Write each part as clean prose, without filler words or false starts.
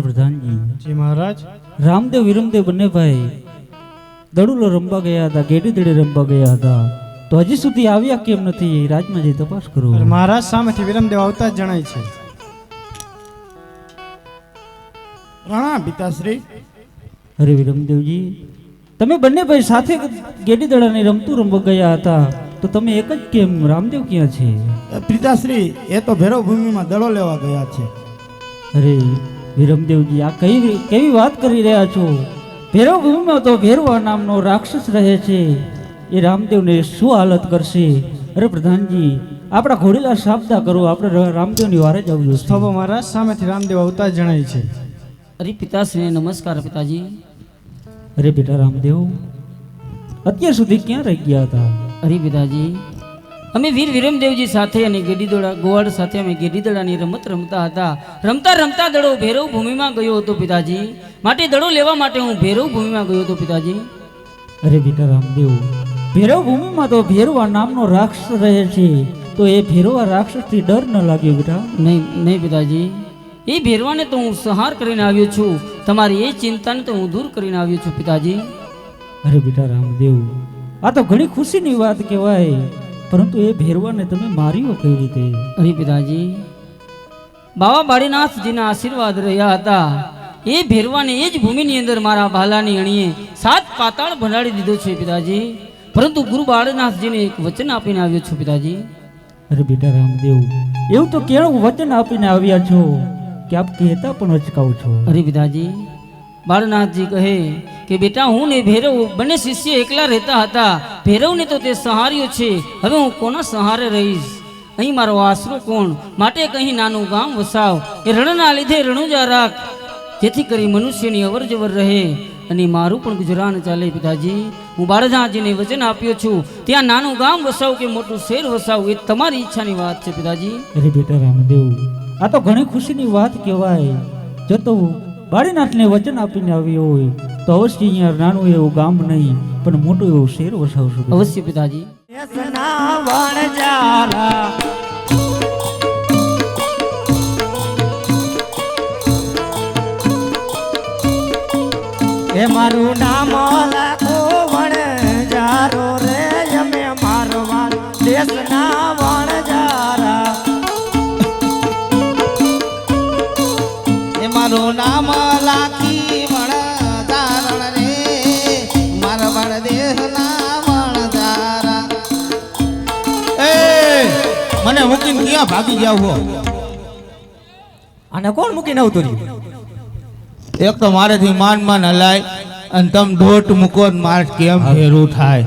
પ્રધાનજી જી મહારાજ. રામદેવ વિરમદેવ બંને ભાઈ દડુલો રમવા ગયા હતા, ગેડી દડે રમવા ગયા હતા, તો હજી સુધી આવ્યા કેમ નથી? રાજમાં જઈ તપાસ કરો. મહારાજ સામેથી વિરમદેવ આવતા જ જણાય છે. રાણા પિતાશ્રી, અરે વિરમદેવજી, તમે બંને ભાઈ સાથે ગેડી દડાને રમતું રમવા ગયા હતા, તો તમે એક જ કેમ? રામદેવ ક્યાં છે? પિતાશ્રી, એ તો ભૈરવ ભૂમિમાં દડો લેવા ગયા છે. અરે વિરમદેવજી, આ કેવી વાત કરી રહ્યા છો? ભૈરવ ભૂમિમાં તો ભૈરવા નામનો રાક્ષસ રહે છે, એ રામદેવને શું હાલત કરશે? અરે પ્રધાનજી, આપણા ઘોડીલા સાબદા કરો, આપણે રામદેવની વારે જ આવજો. થોભો મહારાજ સામેથી રામદેવ આવતા જ જણાય છે. અરે પિતાશ્રી નમસ્કાર પિતાજી. અરે બેટા રામદેવ, અત્યાર સુધી ક્યાં રહી ગયા હતા? અરે પિતાજી, અમે વીર વિરમદેવજી સાથે અને ગેડીદોડા ગોવાડ સાથે અમે ગેડીદડાની રમત રમતા હતા. રમતા રમતા દડો ભૈરવ ભૂમિમાં ગયો હતો પિતાજી, માટે દડો લેવા માટે હું ભૈરવ ભૂમિમાં ગયો હતો પિતાજી. અરે બેટા રામદેવ, ભૈરવ ભૂમિમાં તો ભૈરવા નામનો રાક્ષસ રહે છે, તો એ ભૈરવા રાક્ષસથી ડર ન લાગ્યો બેટા? નહીં નહીં પિતાજી, એ ભૈરવાને તો હું સંહાર કરીને આવ્યો છું, તમારી એ ચિંતાને તો હું દૂર કરીને આવ્યો છું પિતાજી. અરે બેટા રામદેવ, આ તો ઘણી ખુશીની વાત કહેવાય, પરંતુ એ ભૈરવાને તમે માર્યો કઈ રીતે? અરે પિતાજી, બાવા બાળીનાથજીના આશીર્વાદ રહ્યા હતા. એ ભૈરવાને એ જ ભૂમિની અંદર મારા ભાલાની અણીએ 7 પાતાળ ભંડાળી દીધો છે પિતાજી, પરંતુ ગુરુ બાળનાથજીને એક વચન આપીને આવ્યો છું પિતાજી. અરે બેટા રામદેવ, એવું તો કેવું વચન આપીને આવ્યા છો કે આપ કહેતા પણ અચકાવ છો? અરે પિતાજી, બાળનાથજી કહે કે બેટા, હું ને ભૈરવ બંને શિષ્ય એકલા રહેતા હતા. ભૈરવને તો તે સહાર્યો છે, હવે હું કોના સહારે રહીશ? અહીં મારો આશરો કોણ? માટે કहीं નાનું ગામ વસાવ, એ રણના લીધે રણુજા રાખ, જેથી કરી મનુષ્યની અવર જવર રહે અને મારું પણ ગુજરાન ચાલે. પિતાજી, હું બાળનાથજીને વચન આપ્યો છું, ત્યાં નાનું ગામ વસાવ કે મોટું શહેર વસાવ, એ તમારી ઈચ્છાની વાત છે પિતાજી. અરે બેટા રામદેવ, આ તો ઘણી ખુશીની વાત કહેવાય. જો તો બાળીનાથને વચન આપીને આવ્યો હોય તો અવશ્ય અહીંયા નાનું એવું ગામ નહીં પણ મોટું એવું શહેર વસાવશું. અવશ્ય પિતાજી. એ મારું નામ લાખો વણજારો રે, અમે મારવા દેશના વણજારા. એ મારું નામ લાખી વણજારણ રે, મારવાડ દેશના વણજારા. એ મને મૂકીને ક્યાં ભાગી જાવ છો? અને કોણ મૂકીને આવતું રહ્યું? એક તો મારેથી માન હલાય અને તમે દોટ મૂકો માર કેમ ફેરું થાય?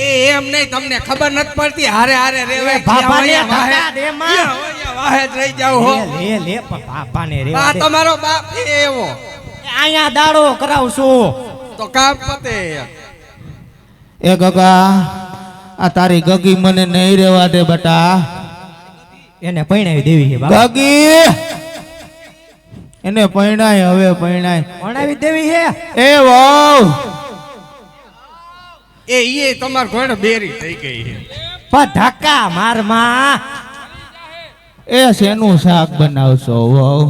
એમ નહીં, તમને ખબર નથી પડતી? હારે હારે રેવાય, બાપાને ધક્કા દે માં. વાહે જ રહી જાવ હો. લે બાપાને રે. આ તમારો બાપ છે એવો, અહીંયા દાડો કરાવશું તો કામ પતે. એ ગગા, આ તારી ગગી મને નહીં રેવા દે બટા. એને પૈણાવી દેવી છે બાપા. ગગી એને પૈણાય, હવે પૈણાય. પૈણાવી દેવી છે. એ વાવ, એ તમાર ઘોડે બેરી થઈ ગઈ છે. પણ ધક્કા માર માં. એ શેનું શાક બનાવશો વાવ?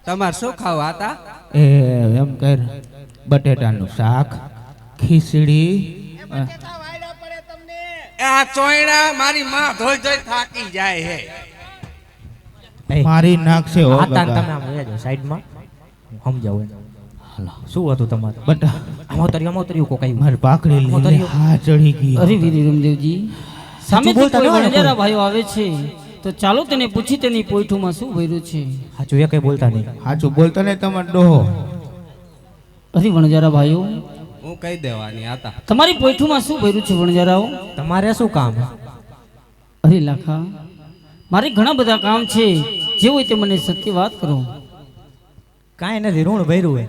તમાર શું ખાવા હતા? એ એમ કર, બટેટાનું શાક, ખીચડી. આ ચોયડા મારી માં ધોઈ ધોઈ થાકી જાય છે. મારી નાખશે હો આતા ગગા. તમે આમ રહેજો સાઈડમાં, હું સમજાવું. હાલો, શું હતું તમારે? બટા આમાં ઉતર્યું કોકાઈ. મારી પાકડી લઈને હા ચડી ગઈ. અરે વીર વિરમદેવજી, સામે બોલતા કોઈ નહીં, વણજારા ભાઈઓ આવે છે, તો ચાલો તેને પૂછી તેની પોઈઠુમાં શું ભર્યું છે. સાચું એ કઈ બોલતા નહીં. સાચું બોલતા નહીં તમારે ડોહો. અરે વણજારા ભાઈઓ, હું કહી દેવાની હતા. તમારી પોઈઠુમાં શું ભર્યું છે વણજારાઓ? તમારે શું કામ? અરે લાખા, મારે ઘણા બધા કામ છે, જે હોય તે મને સત્ય વાત કરો. કાંઈ નથી, ઋણ ભર્યું હે.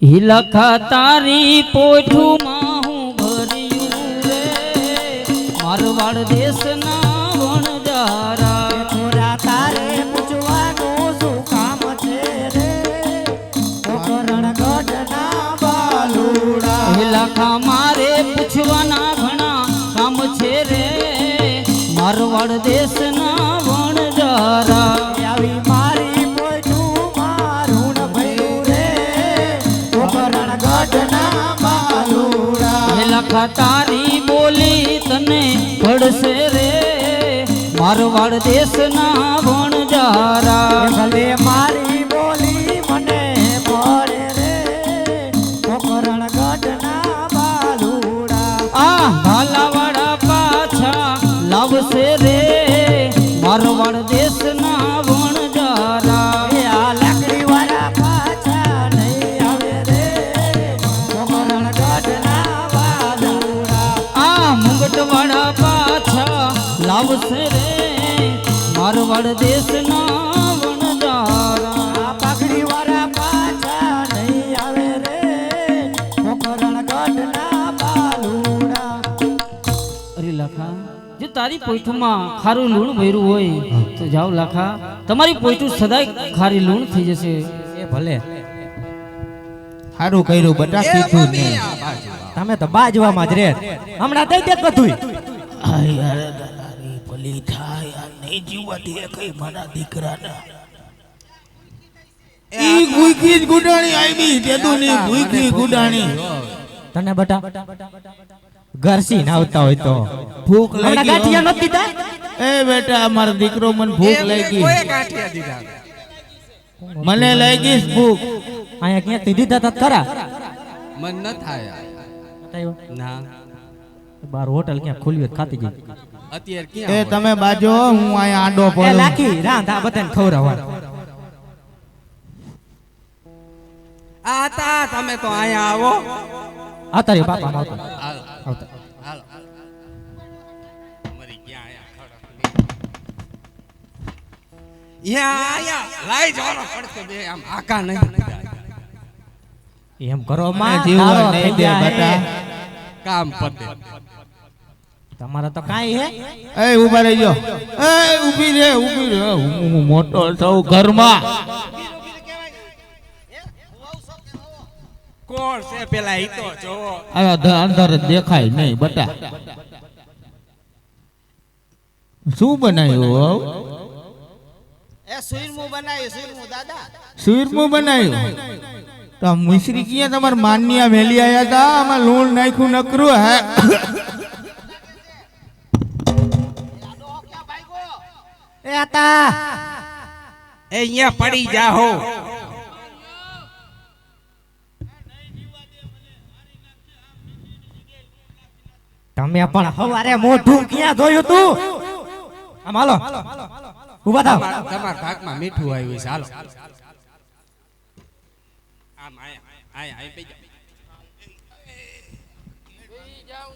હી લાખા, તારી પોઈઠુમાં હું ભર્યું રે, મારવાડ દેશના વણજારા. થોડા તારે પૂછવાનું શું કામ છે રે, રણગઢના બાલુડા. હી લાખા, મારે પૂછવાના ઘણા કામ છે રે, મારવાડ દેશના વણજારા. લખા તારી બોલી તને પડશે રે મારવાડ દેશના વણજારા ભલે મારી બોલી મને પડે રે પોકરણ ગઢના બાલુડા આ ભાલાવાડા પાછા લાવશે રે મારવાડ દેશના વણજારા આ લાકડી વાળા પાછા નહીં આવે રે પોકરણ ગઢના બાલુડા આ મુગટવાડા પાછા લાવશે રે મારવાડ દેશના વણજારા આ પાઘડી વાળા પાછા નહીં આવે રે પોકરણ ગઢના બાલુડા અરે લખા જો તારી પોઈઠુમાં ખારું લૂણ ભર્યું હોય તો જાઓ લખા તમારી પોઈઠું સદાય ખારી લૂણ થઈ જશે એ ભલે સારું કર્યું બટા કીધું નહીં તમે તો બાજવામાં જ રે હમણાં દઈ દે બધું ભલી થાય આ નહીં જીવવા દે કઈ મારા દીકરાના ઈ ગુઈકી જ ગુડાણી આવી તેતું ની ગુઈકી ગુડાણી તને બટા ઘરસી ના આવતા હોય તો ભૂખ હમણાં લાગી ગાંઠિયા નથી દીધા એ બેટા મારો દીકરો મને ભૂખ એમને લાગી કોઈ ગાંઠિયા દીધા મને લાગી છે ભૂખ અહીંયા ક્યાંથી દીધા તા ખરા મન ન થાય ના બાર હોટલ ક્યાં ખુલ્લી હોય તો ખાતી જઈ અત્યારે એ ક્યાં તમે બાજો હું અહીંયા આડો એ પડું લાખી રાંધા બધાને ખવડાવવા આ તા તમે તો અહીંયા આવો આતા રે બાપા આવતો હાલો આવતા હાલો મરી ગયા આયા લાઈ જવાનો પડશે બે આમ આકા નહીં એમ કરો માં જીવવા તારો નહીં થઈ દે ગયા બેટા હે. કામ પતે તમારે તો કાંઈ હે એ ઉભા રહેજો એ ઊભી રે હું મોટો થઉં ઘરમાં કોણ છે પેલા ઈ તો જોવો અંદર જ દેખાય નહીં બટા શું બનાવ્યું સુરમું બનાવ્યું તો આ મિશ્રી ક્યાં તમારે માન્યા મેલી આયા હતા આમાં લૂણ નાખ્યું નકરું હે એ આતા એ અહીંયા પડી જાહો તમે પણ હવારે મોઢું ક્યાં જોયું તું આમ હાલો ઉભા થાવ તમારા ભાગમાં મીઠું આવ્યું છે હાલો આમ આયા બેસી જાઓ.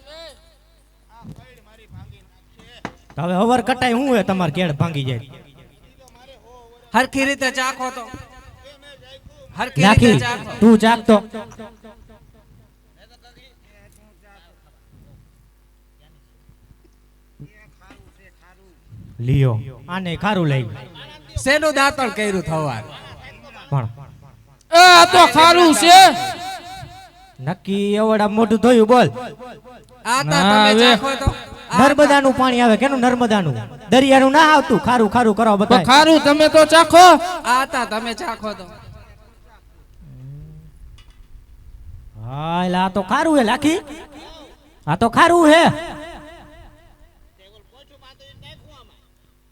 હવે હવાર કટાઈ હું હે તમાર કેડ ભાંગી જાય હરખી રીતે ચાખો તો હરખી નાખી રીતે ચાખો તું ચાક તો લિયો આને ખારું લઈ શેનું દાંતણ કર્યું થવાર પણ આ તો ખારું છે નક્કી એવડા મોઢું ધોયું બોલ આ તા તમે ચાખો તો નર્મદાનું પાણી આવે કેનું નર્મદાનું દરિયાનું ના આવતું ખારું ખારું કરો બધા ખારું તમે તો ચાખો આ તા તમે ચાખો તો હા એટલે આ તો ખારું હે લાખી આ તો ખારું હે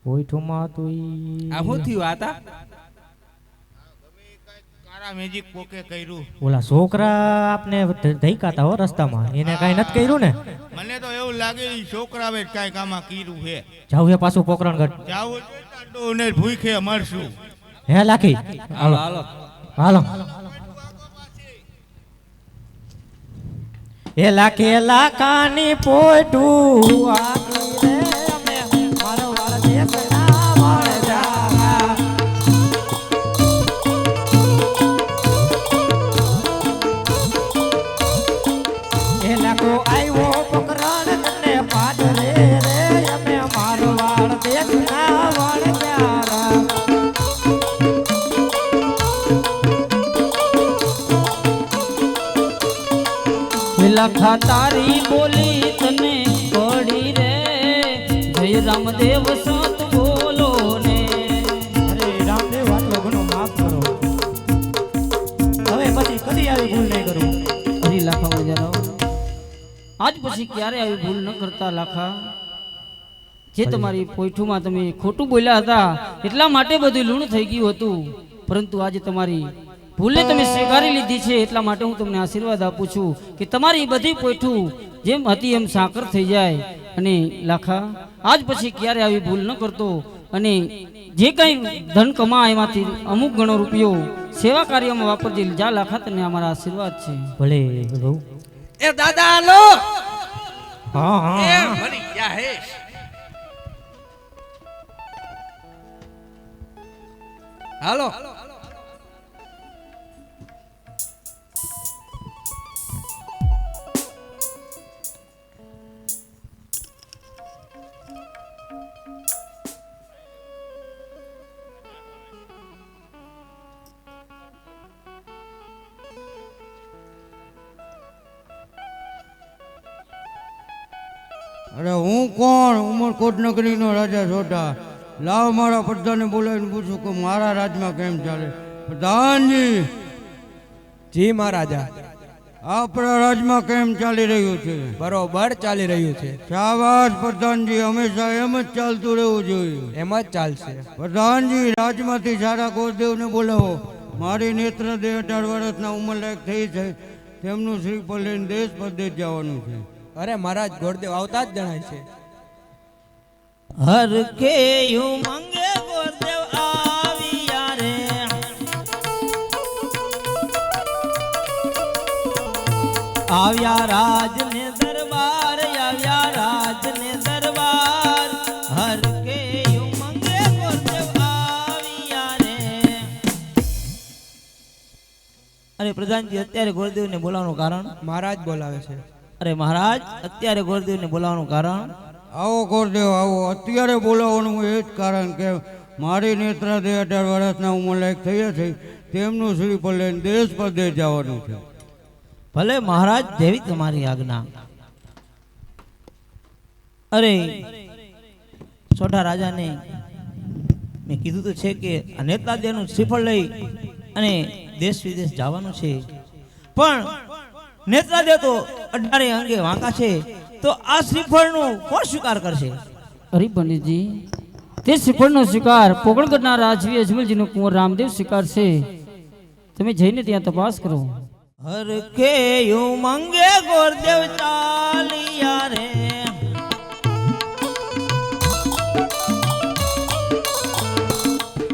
પોઈઠુમાં તો આ શું થયું આ તા કારા મેજિક પોકે કર્યું ઓલા છોકરા આપને ધઈકાતા હો રસ્તામાં એને કાઈ નથી કર્યું ને મને તો એવું લાગે ઈ છોકરા બે કાંઈ કામાં કીરું છે જાવ હે પાછું પોકરણગઢ જાવું તો ને ભૂખે મરશું હે લાખી હાલો હાલો એ લાખી એ લાખાની પોઈઠું આખી રે અમે મારો વાળ દેશના વણજારા એ લાખો આવ્યો પોકરણ ને પાડરે રે અમે મારો વાળ દેશના વણજારા લખા તારી બોલી તને પડી રે જય રામદેવ સંત બોલો ને અરે રામદેવ આટલો ઘણો માફ કરો હવે પછી કદી આવી ભૂલ નહીં કરું હરી લખા બજારો આજ પછી ક્યારે આવી ભૂલ ન કરતા લાખા. જે તમારી પોઈઠુમાં તમે ખોટું બોલ્યા હતા એટલા માટે બધું લૂણ થઈ ગયું હતું, પરંતુ આજે તમારી ભૂલને તમે સ્વીકારી લીધી છે એટલા માટે હું તમને આશીર્વાદ આપું છું કે તમારી બધી પોઈઠું જેમ હતી એમ સાકર થઈ જાય. અને લાખા આજ પછી ક્યારે આવી ભૂલ ન કરતો, અને જે કંઈ ધન કમા એમાંથી અમુક ગણો રૂપિયો સેવા કાર્યમાં વાપરજે. જા લાખા, તને અમારા આશીર્વાદ છે. ભલે બહુ. એ દાદા હાલો હા હા એ મરી ગયા હે. હાલો અરે હું કોણ? ઉમરકોટ નગરીનો રાજા છોટા. લાવ મારા પ્રધાને બોલાવીને પૂછું કે મારા રાજમાં કેમ ચાલે. પ્રધાનજી, જી મહારાજા, આપણા રાજમાં કેમ ચાલી રહ્યું છે? બરોબર ચાલી રહ્યું છે. શાબાશ પ્રધાનજી, હંમેશા એમ જ ચાલતું રહેવું જોઈએ. એમ જ ચાલશે. પ્રધાનજી, રાજમાંથી સારા ગોરદેવને બોલાવો. મારી નેત્ર દે 18 વર્ષના ઉંમરલાયક થઈ છે, તેમનું શ્રીફળ લઈને દેશ પરદેશ જવાનું છે. અરે મહારાજ, ગોરદેવ આવતા જ જણાય છે. હર કે મંગે ગોરદેવ આવ્યા રે, આવ્યા રાજ ને દરબાર, આવ્યા રાજ ને દરબાર. હર કે મંગે ગોરદેવ આવ્યા રે. અરે પ્રધાનજી, અત્યારે ગોરદેવને બોલાવવાનું કારણ? મહારાજ બોલાવે છે. અરે મહારાજ, અત્યારે ગોરદેવને બોલાવવાનું કારણ? આવો ગોરદેવ આવો, અત્યારે બોલાવવાનું એ જ કારણ કે મારી નેત્રા દે 18 વર્ષના ઉંમરલાયક થયા છે, તેમનું શ્રીફળ લઈને દેશ પરદેશ જવાનું છે. ભલે મહારાજ, જેવી તમારી આજ્ઞા. અરે સોઢા રાજાને મેં કીધું તો છે કે આ નેત્રાદેવનું શ્રીફળ લઈ અને દેશ વિદેશ જવાનું છે, પણ નેત્રાદેવ તો 18 અંગે વાંકા છે, તો આ શ્રીફળનો કોણ સ્વીકાર કરશે? અરે પંડિતજી, તે શ્રીફળનો સ્વીકાર પોકળગઢના રાજવી અજમલજીનો કુંવર રામદેવ સ્વીકારશે. તમે જઈને ત્યાં તપાસ કરો. હર કે મંગે ગોરદેવ ચાલિયા રે,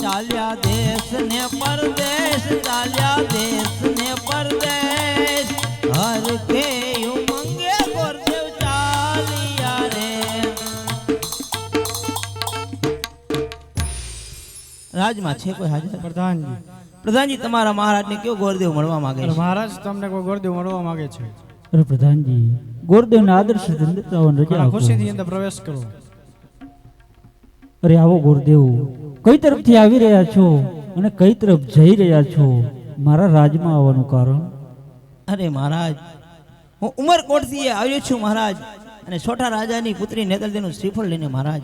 ચાલ્યા દેશ ને પરદેશ, ચાલ્યા દેશ ને પરદેશ. હર કે મંગે ગોરદેવ ચાલિયા રે. રાજમાં છે કોઈ હાજર? પ્રધાનજી, પ્રધાનજી, તમારા મહારાજને કયો ગોરદેવ મળવા માંગે છે? મહારાજ તમને કોઈ ગોરદેવ મળવા માંગે છે. અરે પ્રધાનજી, ગોરદેવના આદર્શ ધંધાઓને રજા આપો. ખુશીથી અંદર પ્રવેશ કરો. અરે આવો ગોરદેવ, કઈ તરફથી આવી રહ્યા છો અને કઈ તરફ જઈ રહ્યા છો? મારા રાજમાં આવવાનું કારણ? અરે મહારાજ, હું ઉમરકોટથી આવ્યો છું મહારાજ, અને છોટા રાજાની પુત્રી નેત્રદેવનું શ્રીફળ લઈને મહારાજ.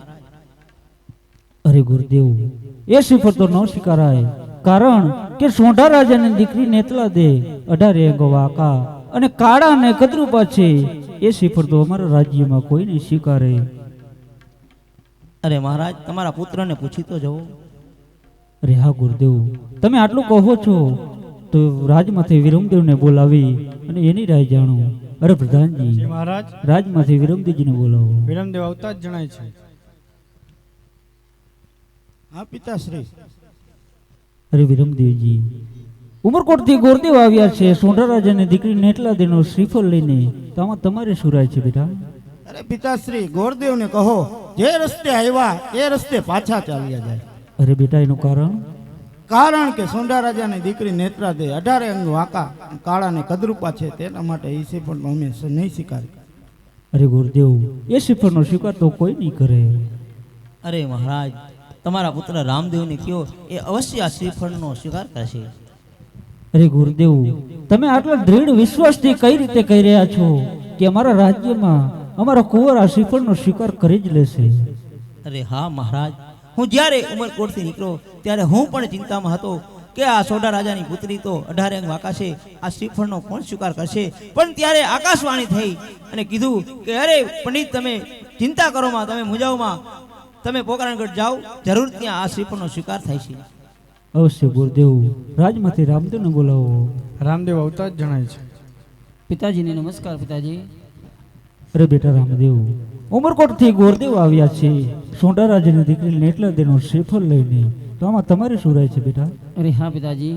અરે ગુરુદેવ, એ શ્રીફળ તો ન સ્વીકારાય, કારણ કે સોઢા રાજાની દીકરી નેતલા દે 18 અંગો વાંકા અને કાળા અને કદરૂપા છે. એ શ્રીફળ તો અમારા રાજ્યમાં કોઈ નહીં સ્વીકારે. અરે મહારાજ, તમારા પુત્રને પૂછી તો જવો. અરે હા ગુરુદેવ, તમે આટલું કહો છો તો રાજમાંથી વિરમદેવને બોલાવી અને એની રાય જાણો. અરે પ્રધાનજી, મહારાજ, રાજમાંથી વિરમદેવજીને બોલાવો. વિરમદેવ આવતા જ જણાય છે. હા પિતાશ્રી. અરે વિરમદેવજી, ઉમરકોટથી ગોરદેવ આવ્યા છે સોઢા રાજાની દીકરી નેટલા દેનો શ્રીફળ લઈને. તો આમાં તમારે શું રાય છે બેટા? અરે પિતાશ્રી, ગોરદેવને કહો જે રસ્તે આવ્યા એ રસ્તે પાછા ચાલ્યા જાય. અરે બેટા, એનું કારણ? કારણ કે સોંઢા રાજાની દીકરી નેત્રા દે 18 અંગ વાંકા કાળા ને કદરૂપા છે, તેના માટે એ શ્રીફળ અમે નહીં સ્વીકારી. અરે ગુરુદેવ, એ શ્રીફળનો સ્વીકાર તો કોઈ નહીં કરે. અરે મહારાજ, તમારા પુત્ર રામદેવને કયો, એ અવશ્ય આ શ્રીફળનો સ્વીકાર કરશે. અરે ગુરુદેવ, તમે આટલા દૃઢ વિશ્વાસથી કઈ રીતે કહી રહ્યા છો કે અમારા રાજ્યમાં અમારો કુંવર આ શ્રીફળનો સ્વીકાર કરી જ લેશે? અરે હા મહારાજ, હું જ્યારે ઉમરકોટથી નીકળ્યો ત્યારે હું પણ ચિંતામાં હતો કે આ સોઢા રાજાની પુત્રી તો 18 અંગ વાંકા છે, આ શ્રીફળનો કોણ સ્વીકાર કરશે? પણ ત્યારે આકાશવાણી થઈ અને કીધું કે અરે પંડિત, તમે ચિંતા કરોમાં, તમે મુંજાવમાં, તમે પોકરણગઢ જાઓ, જરૂર ત્યાં આ શ્રીફળનો સ્વીકાર થાય છે. અવશ્ય ગુરુદેવ, રાજમાંથી રામદેવને બોલાવો. રામદેવ આવતા જ જણાય છે. પિતાજીને નમસ્કાર. પિતાજી. અરે બેટા રામદેવ, ઉમરકોટથી ગુરુદેવ આવ્યા છે સોંઢા રાજાની દીકરી નેતલાદેવનો શ્રીફળ લઈને. તો આમાં તમારે શું રહે છે બેટા? અરે હા પિતાજી,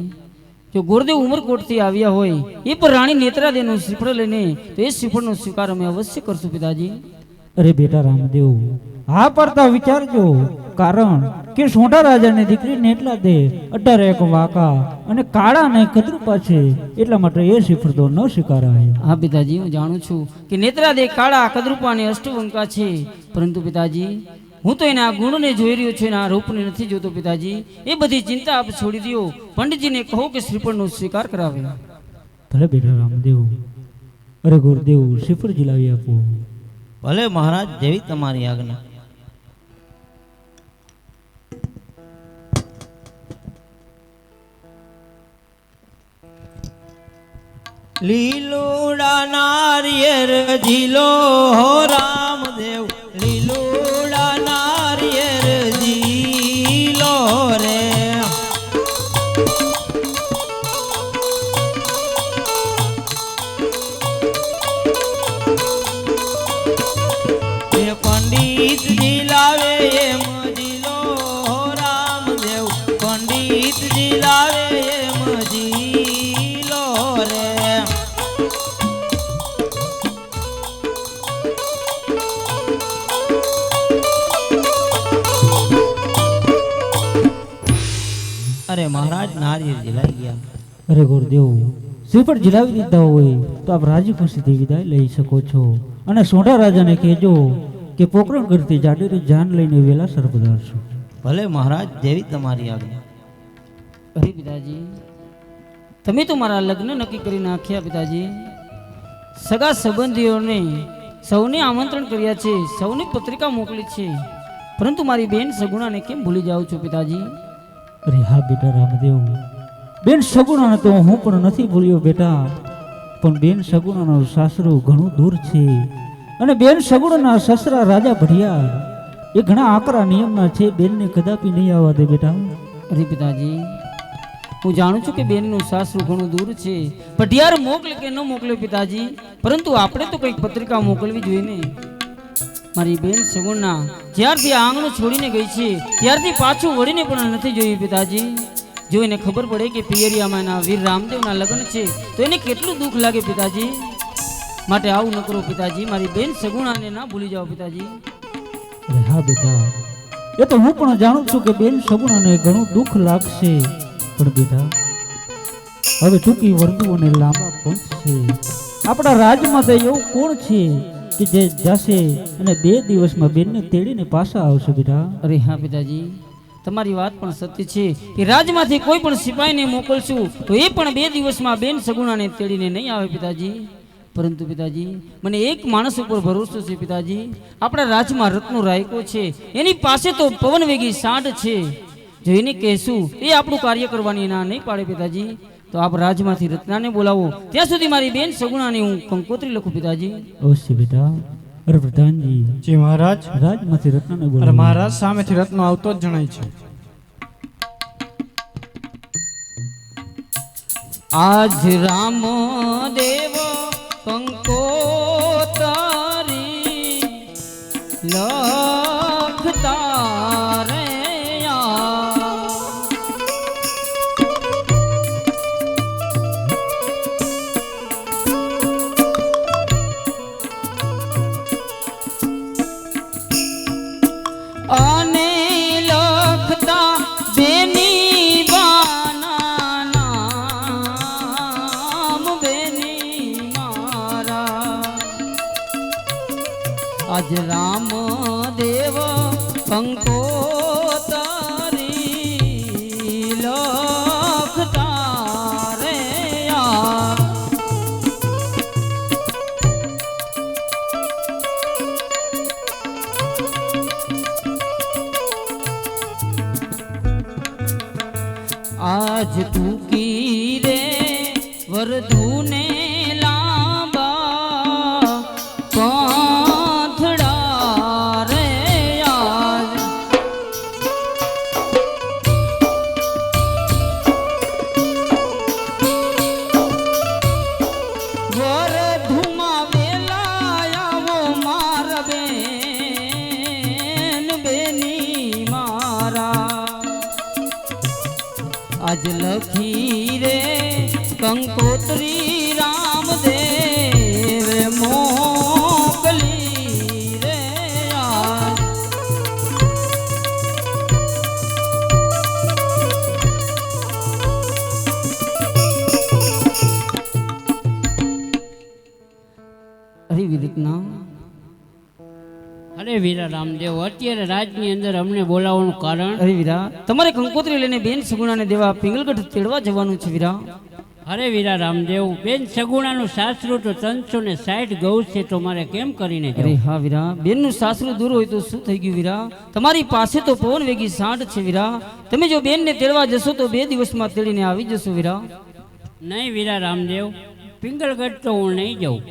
જો ગુરુદેવ ઉમરકોટથી આવ્યા હોય એ પણ રાણી નેત્રાદેવનું શ્રીફળ લઈને, તો એ શ્રીફળનો સ્વીકાર અમે અવશ્ય કરશું પિતાજી. અરે બેટા રામદેવ, હા પડતા વિચારજો, કારણ કે સોંઢા રાજાની દીકરી નેતલાદેવ 18 એક વાંકા અને કાળા ને કદરૂપા છે, એટલા માટે એ શ્રીફળ તો ન સ્વીકારાય. હા પિતાજી, હું જાણું છું કે નેત્રાદેવ કાળા કદરૂપા અને અષ્ટવંકા છે, પરંતુ પિતાજી હું તો એના ગુણને જોઈ રહ્યો છું, એના રૂપને નથી જોતો પિતાજી. એ બધી ચિંતા આપ છોડી દો, પંડિતજીને કહો કે શ્રીફળનો સ્વીકાર કરાવે. ભલે બેટા રામદેવ. અરે ગુરુદેવ, શ્રીફળ જીલાવી આપો. ભલે મહારાજ, જેવી તમારી આજ્ઞા. લીલુડા નારિયેર ઝીલો હો રામદેવ, લીલુડા નારિયેર ઝીલો રે. એ પંડિત જીલાવે એમ ઝીલો હો રામદેવ, પંડિત જીલાવે એમ ઝીલો રે. અરે મહારાજ, નારિયેળ જલાઈ ગયા. અરે ગુરુદેવ, શ્રીફળ જીલાવી દીધા હોય તો આપ રાજી ખુશીથી વિદાય લઈ શકો છો. અને સોંઢા રાજાને કહેજો કે પોકરણગઢથી જાડેરી જાન લઈને વેલાસર પધારશો. ભલે મહારાજ, જેવી તમારી આજ્ઞા. અરે પિતાજી, તમે તો મારા લગ્ન નક્કી કરી નાખ્યા પિતાજી. સગા સંબંધીઓને સૌને આમંત્રણ કર્યા છે, સૌને પત્રિકા મોકલી છે, પરંતુ મારી બેન સગુણાને કેમ ભૂલી જાઉં છું પિતાજી? અરે હા બેટા રામદેવ, બેન સગુણાને તો હું પણ નથી ભૂલ્યો બેટા, પણ બેન સગુણાનું સાસરું ઘણું દૂર છે, અને બેન સગુણાના સસરા રાજા ભડિયાર એ ઘણા આકરા નિયમના છે, બેનને કદાપી નહીં આવવા દે બેટા. અરે પિતાજી, હું જાણું છું કે બેનનું સાસરું ઘણું દૂર છે, ભટિયાર મોકલે કે ન મોકલે પિતાજી, પરંતુ આપણે તો કંઈક પત્રિકા મોકલવી જોઈએ ને. મારી બેન સગુણા જ્યારથી આ આંગણું છોડીને ગઈ છે ત્યારથી પાછું વળીને પણ નથી જોયું પિતાજી. જો એને ખબર પડે કે પિયરિયામાં એના વીર રામદેવના લગ્ન છે તો એને કેટલું દુઃખ લાગે પિતાજી. માટે આવું ન કરો પિતાજી, મારી બેન સગુણાને ના ભૂલી જાઓ પિતાજી. અરે હા બેટા, એ તો હું પણ જાણું છું કે બેન સગુણાને ઘણું દુઃખ લાગશે, પણ બેટા હવે ટૂંકી વર્ગો અને લાંબા પંથ છે. આપણા રાજમાં તો એવું કોણ છે કે જે જશે અને 2 દિવસમાં બેનને તેડીને પાછા આવશે બેટા? અરે હા પિતાજી, તમારી વાત પણ સત્ય છે કે રાજમાંથી કોઈ પણ સિપાહીને મોકલશું તો એ પણ 2 દિવસમાં બેન સગુણાને તેડીને નહીં આવે પિતાજી. પરંતુ પિતાજી, મને એક માણસ ઉપર ભરોસો છે પિતાજી. આપણા રાજમાં રત્નો રાયકો છે, એની પાસે તો પવનવેગી સાંઢ છે. જો એને કહેશું એ આપણું કાર્ય કરવાની ના નહીં પાડે પિતાજી, તો આપ રાજમાંથી રત્નાને બોલાવો, ત્યાં સુધી મારી બેન સગુણાને હું કંકોત્રી લખું પિતાજી. અવશ્ય બેટા. અરે પ્રધાનજી. જી મહારાજ. રાજમાંથી રત્નને અરે બોલાવો. મહારાજ, સામેથી રત્નો આવતો જ જણાય છે. આજ રામ દેવ કંકોતરી લખતા રે અને લખતા બેની બાના નામ બેની મારા. આજ રામ દેવ કંકોતરી લખતા રે આજ તું કી રે વરધુને લાંબા પાંથડા રે આજ વરધુમાં વેલા આવો માર બેન બેની મારા આજ લખી રે કંકોત્રી રામદેવ મોકલી રે આજ એવી રીતના અરે વીરા રામદેવ અત્યારે રાજની અંદર અમને બોલાવવાનું કારણ અરે વીરા તમારે કંકોત્રી લઈને બેન સગુણાને દેવા પિંગલગઢ તેડવા જવાનું છે વીરા અરે વીરા રામદેવ બેન સગુણાનું સાસરું તો 360 ગૌ છે તો મારે કેમ કરીને અરે જવું? હા વીરા બેનનું સાસરું દૂર હોય તો શું થઈ ગયું વીરા તમારી પાસે તો પવન વેગી સાંઠ છે વીરા તમે જો બેનને તેડવા જશો તો 2 દિવસમાં તેડીને આવી જશો વીરા નહીં વીરા રામદેવ પિંગલગઢ તો હું નહીં જાઉં.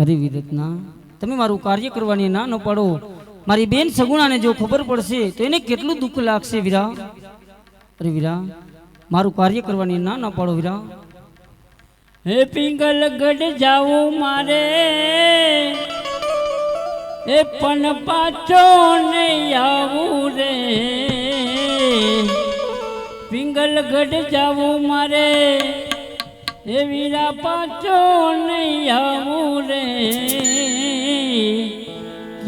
અરે વિરત્ના તમે મારું કાર્ય કરવાની ના ન પાડો મારી બેન સગુણાને જો ખબર પડશે તો એને કેટલું દુઃખ લાગશે વીરા અરે વીરા મારું કાર્ય કરવાની ના ન પાડો વીરા હે પિંગલગઢ જાવું મારે એ પણ પાછો નહીં આવું રે પિંગલગઢ જાવું મારે એ વીરા પાછો નહીં આવું રે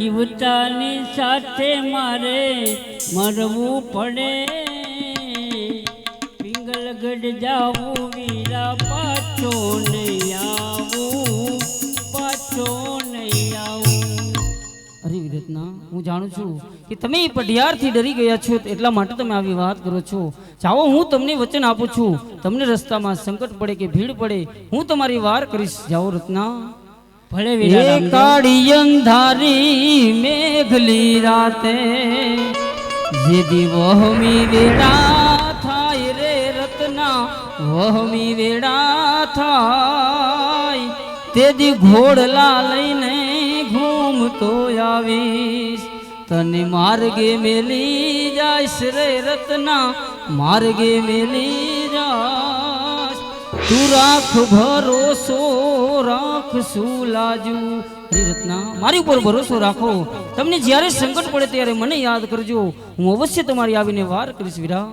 જીવતાની સાથે મારે મરવું પડે પિંગલગઢ જાવું વીરા પાછો નહીં આવું પાછો નહીં આવું. અરે વિરત્ના હું જાણું છું કે તમે એ પઢિયારથી ડરી ગયા છો એટલા માટે તમે આવી વાત કરો છો ચાવો હું તમને વચન આપું છું તમને રસ્તામાં સંકટ પડે કે ભીડ પડે હું તમારી વાર કરીશ જાઓ રત્ના ભલે વીરા એ રામદેવ. કાળી અંધારી મેઘલી રાતે જે દી વહમી વેળા થાય રે રત્ના વહમી વેળા થાય તે દી ઘોડલા લઈને ઘૂમતો આવીશ તને માર્ગે મેલી જાઈશ રે રત્ના માર્ગે મેલી જાઈશ તું રાખ ભરોસો રાખ શું લાજુ હરી રત્ના મારી ઉપર ભરોસો રાખો તમને જ્યારે સંકટ પડે ત્યારે મને યાદ કરજો હું અવશ્ય તમારી આવીને વાર કરીશ વીરા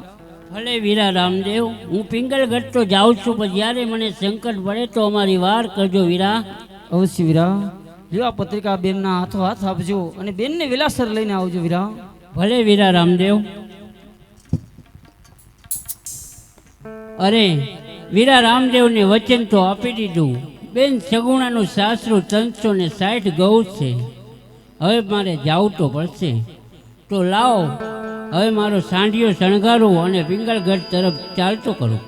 ભલે વીરા રામદેવ હું પિંગલગઢ તો જાઉં છું પણ જ્યારે મને સંકટ પડે તો અમારી વાર કરજો વીરા. અવશ્ય વીરા લ્યો આ પત્રિકા બેનના હાથો હાથ આપજો અને બેનને વેલાસર લઈને આવજો વીરા ભલે વીરા રામદેવ. અરે વીરા રામદેવને વચન તો આપી દીધું બેન સગુણાનું સાસરું 360 ગૌ છે હવે મારે જાવું તો પડશે તો લાવો હવે મારો સાંઢિયો શણગારું અને પિંગલગઢ તરફ ચાલતો કરું.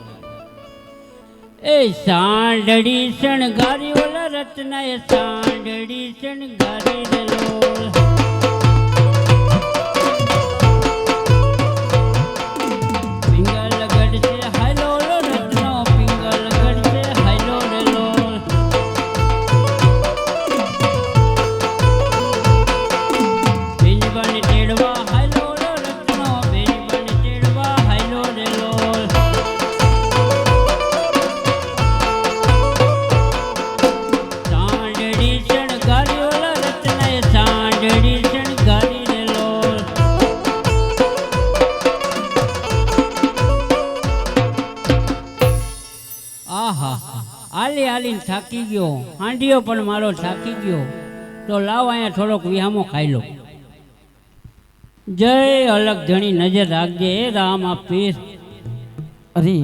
એ સાંઢળી શણગારી ઓલા રત્નાએ સાંઢળી શણગારી રે લોલ. પિંગલગઢ છે હાલો લો રત્નો પિંગલગઢ છે હાલો રે લોલ. બેનબાને તેડવા હાલો લો રત્નો બેનબાને તેડવા હાલો રે લોલ. સાંઢળી શણગારી ઓલા રત્નાએ સાંઢળી શણગારી રે લોલ. આહા આલી આલીને થાકી ગયો હાંડિયો પણ મારો થાકી ગયો તો લાવ અહીંયા થોડોક વિહામો ખાઈ લો. જય અલગ ધણી નજર રાખજે હે રામ આ પીર. અરે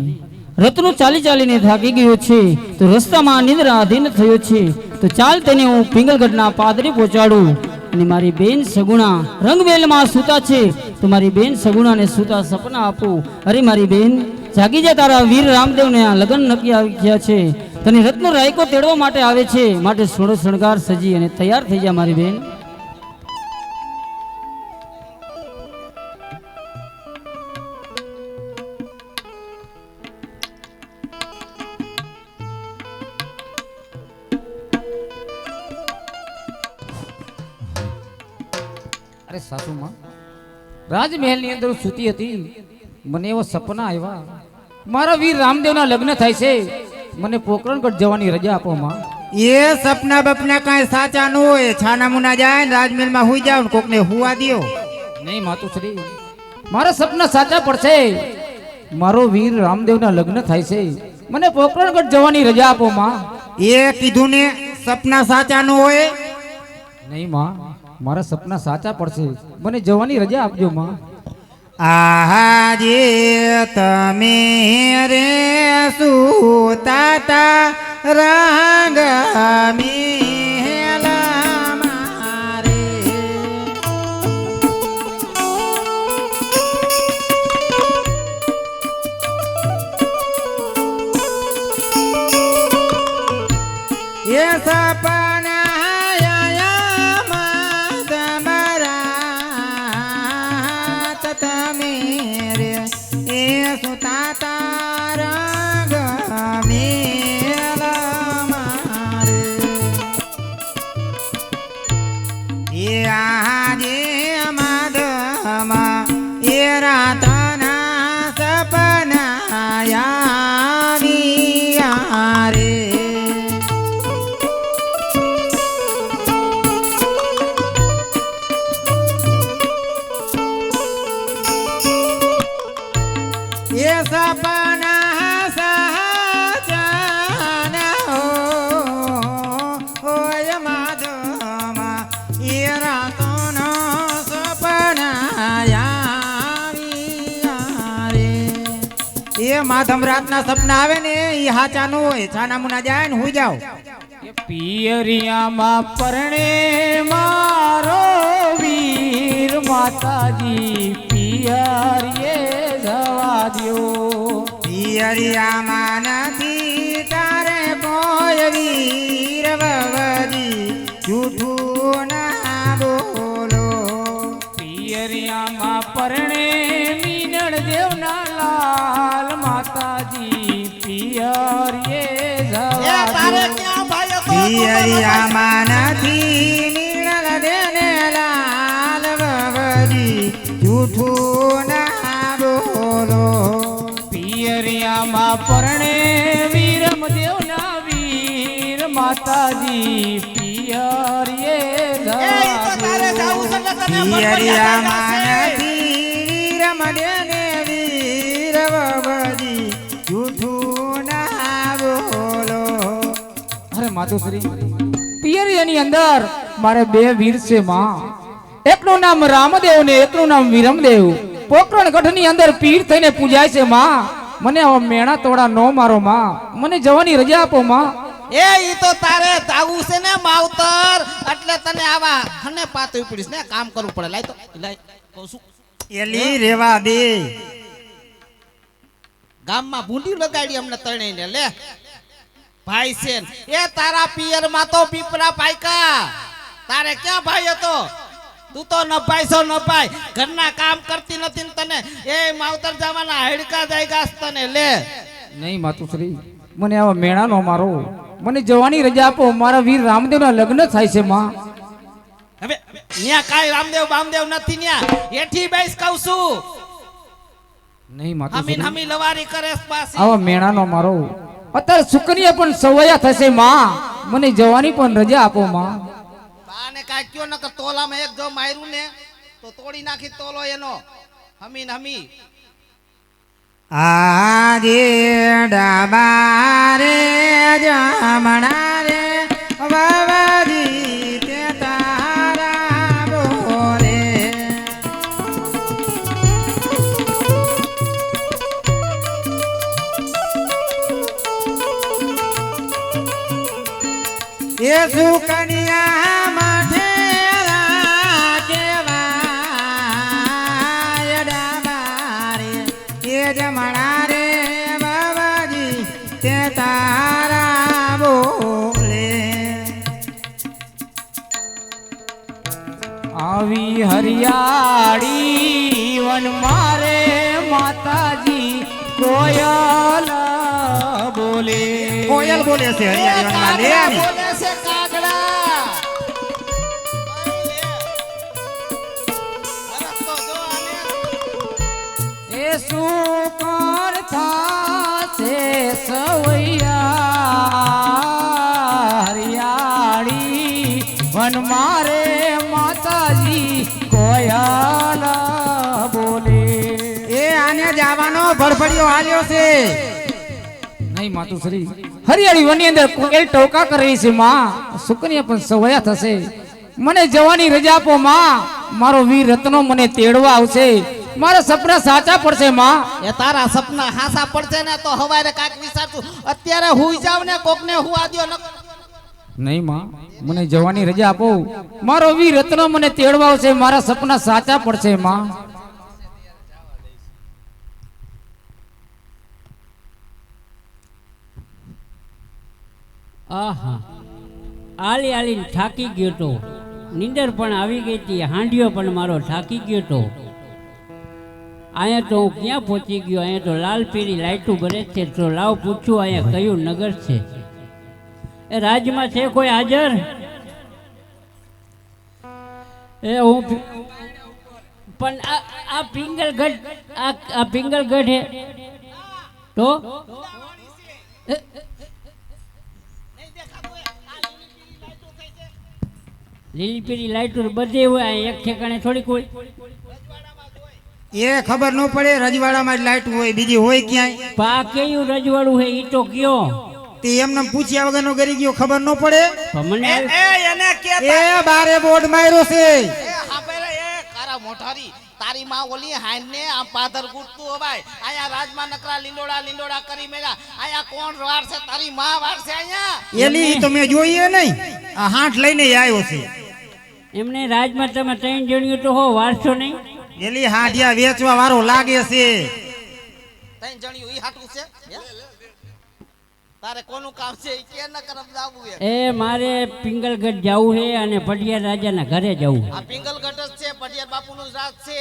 રત્નો ચાલી ચાલીને થાકી ગયો છે તો રસ્તામાં નિંદ્રા અધીન થયો છે તો ચાલ તેને હું પિંગલગઢના પાદરે પહોંચાડું અને મારી બેન સગુણા રંગવેલમાં સૂતા છે તો મારી બેન સગુણાને સૂતા સપના આપું. અરે મારી બેન જાગી જા તારા વીર રામદેવને આ લગ્ન નક્કી આવી ગયા છે તને રત્નો રાયકો તેડવા માટે આવે છે માટે સોળો શણગાર સજી અને તૈયાર થઈ જા મારી બેન. અરે સાસુમાં, રાજમહેલની અંદર હું સૂતી હતી, મને એવા સપના આવ્યા, મારા વીર રામદેવના લગ્ન થાય છે, મને પોકરણગઢ જવાની રજા આપો માં. એ સપના બપના કાંઈ સાચા ન હોય. છાના મુના જાય ને રાજમહેલમાં હુઈ જાવ ને કોકને હુવા દ્યો. નહીં માતુશ્રી, મારા સપના સાચા પડશે, મારો વીર રામદેવના લગ્ન થાય છે, મને પોકરણગઢ જવાની રજા આપો માં. એ કીધું ને સપના સાચા ન હોય. નહીં માં, મારા સપના સાચા પડશે, મને જવાની રજા આપજો માં. આજે તમે રે સુતાતા રંગ મેલા મારે, એ સપના માધમ રાતના સપના આવે ને એ હાચા નો હોય. છાના મુના જાય ને હુઈ જાવ. પિયરિયામાં પરણે મારો વીર માતાજી, પિયરિયે જવા દ્યો. પિયરિયામાં નથી તારે કોઈ વીર વવજી, જૂઠું ના બોલો. પિયરિયામાં પરણે મીનળ દેવના લાલ માતાજી, પિયરિયે જવા દ્યો. પિયરિયામાં નથી નીળ દેને લાલ વવજી, જૂઠું ના બોલો. પિયરિયામાં પરણે વીરમ દેવના વીર માતાજી, પિયરિયે જવા દ્યો. પિયરિયામાં નથી વીરમ દેને વીર વવજી, જૂઠું ના બોલો. અરે માતુશ્રી, પિયરિયાની અંદર મારે બે વીર છે માં, એકનું નામ રામદેવ ને એકનું નામ વીરમદેવ. પોકરણગઢની અંદર પીર થઈને પૂજાય છે માં, મને આવા મેણા તોડા નો મારો માં, મને જવાની રજા આપો માં. એ ઈ તો તારે જાવું છે ને માવતર, એટલે તને આવા હને પાતું પડીશ ને કામ કરવું પડે. લાય તો લાય કહું છું, એલી રેવા દે. ગામમાં ભૂંડી લગાડી અમને તણેને લે ભાઈ છે ને. એ તારા પિયર માં તો પીપળા પાયકા, તારે ક્યાં ભાઈ હતો? તું તો નભાઈ છો નભાઈ, ઘરના કામ કરતી નથી ને તને એ માવતર જવાના હડકા જાય ગાસ તને લે. નહીં માતુશ્રી, મને આવા મેણા નો મારો, મને જવાની રજા આપો, મારા વીર રામદેવના લગ્ન થાય છે માં. હવે ન્યા કાઈ રામદેવ બામદેવ નથી, ન્યા એઠી બેસ કહું છું. નહીં હમી માતુશ્રી, હમી લવારી કરે પાછી. આવા મેણા નો મારો, અત્યારે સુકન્યા પણ સવયા થશે માં, મને જવાની પણ રજા આપો માં. બાને કાઈ કયો નકર તોલામાં એક જો માર્યું ને તો તોડી નાખી તોલો એનો. હમી ને હમી આજે ડાબારે જમણા રે વવજી, તે તારા બોલે. એ સુકન્યા માથે રાખેવાય ડાબારે એ જમણા રે બાબાજી, તે તારા બોલે. આવી હરિયાળી વન મારે માતાજી, કોયલ બોલે. કોયલ બોલે છે હરિયાળીમાં લે. બોલે છે કાગડા. શું કર થાશે સવૈયા હરિયાળી વન મારે માતાજી કોયલ બોલે. એ આને જવાનો ભડભડિયો હાલ્યો છે. નહીં માતુશ્રી, હરિયાળી વનની અંદર કોયલ ટોકા કરી છે માં. સુકન્યા પણ સવયા થશે. મને જવાની રજા આપો માં. મારો વીર રત્નો મને તેડવા આવશે. મારા સપના સાચા પડશે માં. એ તારા સપના હાસા પડશે ને તો હવારે કાંઈક વિચારશું. અત્યારે હુઈ જાવ ને કોકને હુવા દ્યો ન. નહીં માં, મને જવાની રજા આપો. મારો વીર રત્નો મને તેડવા આવશે. મારા સપના સાચા પડશે માં. આહા, આલી આલીને થાકી ગયો તો. નીંદર પણ આવી ગઈ હતી. હાંડિયો પણ મારો થાકી ગયો તો. અહીંયા તો હું ક્યાં પહોંચી ગયો? અહીંયા તો લાલ પીળી લાઈટું બરે છે. તો લાવ પૂછું અહીંયા કયું નગર છે? એ રાજમાં છે કોઈ હાજર? એ હું પણ આ પિંગલગઢ, આ પિંગલગઢ હે તો લીલી પીળી લાઈટો બધે હોય. એક ઠેકાણે થોડીક હોય. એ ખબર ન પડે. રજવાડામાં જ લાઈટ હોય, બીજી હોય ક્યાંય? પા કેયું રજવાડું હે ઈ તો કયો? તે એમને પૂછ્યા વગરનો કરી ગયો, ખબર ન પડે? મને એને કે એ બારે બોર્ડ માર્યો છે. એ હાપેરે એ કારા મોઢારી તારી માં ઓલી હાઈન ને આમ પાદર ગુડતું હવાય. આયા રાજમાં નકરા લીંડોડા લીંડોડા કરી મેલા. આયા કોણ વાર છે? તારી માં વાર છે આયા. એલી તો મેં જોઈએ નહીં. આ હાથ લઈને આવ્યો છે. એમને રાજમાં તમે ત્રણ જણ્યું તો હો, વારસો નહીં. એલી હાડિયા વેચવા વાળો લાગે છે. તઈ જણ્યું ઈ હાટું છે. તારે કોનું કામ છે? ઈ કે ન કરમ જાવું હે. એ મારે પિંગલગઢ જવું છે અને પટિયાર રાજાના ઘરે જવું. આ પિંગલગઢ જ છે, પટિયાર બાપુનું રાજ છે.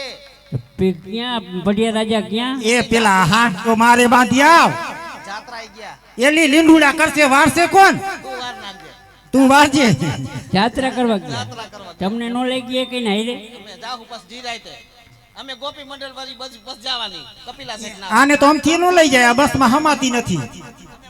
ક્યાં પટિયાર રાજા ક્યાં? એ પેલા હાથ તો મારે બાંધી આવ. જાત્રાએ ગયા. એલી લીંડુડા કરશે, વારશે કોણ? તું વાર નાખજે. તું વારજે. જાત્રા કરવા ગયા? જાત્રા કરવા. તમને નો લઈ ગયા કઈ નહીં રે? અમે જાહુ બસ જીરાય તે. અમે ગોપી મંડળ વાળી બસ જવાની કપિલા સેટ ના. આને તો આમથી નો લઈ જાય. આ બસમાં હમાતી નથી.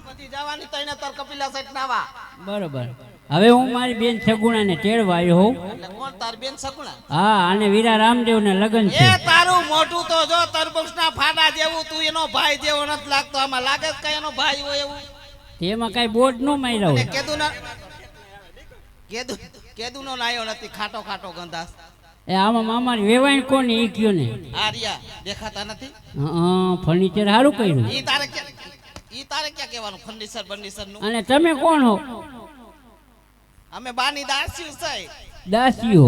બધી જવાની તઈને તર કપિલા સેટ નાવા. બરોબર. હવે હું મારી બેન સગુણાને તેડવા આવ્યો હોઉં. એટલે કોણ તાર બેન સગુણા? હા, અને વીરા રામદેવને લગન છે. એ તારું મોઢું તો જો તરબૂચના ફાડા જેવું. તું એનો ભાઈ જેવો નથી લાગતો. આમાં લાગે છે કઈ એનો ભાઈ હોય એવું? તેમાં કઈ બોર્ડ નો માર્યા હોય. કેદુ ના કેદુ નો નાયો નથી. ખાટો ખાટો ગંધાસ. એ આમાં મામારી વેવાણ કોને ઈ કયો ને? આર્યા દેખાતા નથી. હા, ફર્નિચર સારું કર્યું. ઈ તારે ક્યાં કહેવાનું? ફર્નિચર બર્નિચર નું. અને તમે કોણ હો? અમે બાની દાસી છે. દાસીઓ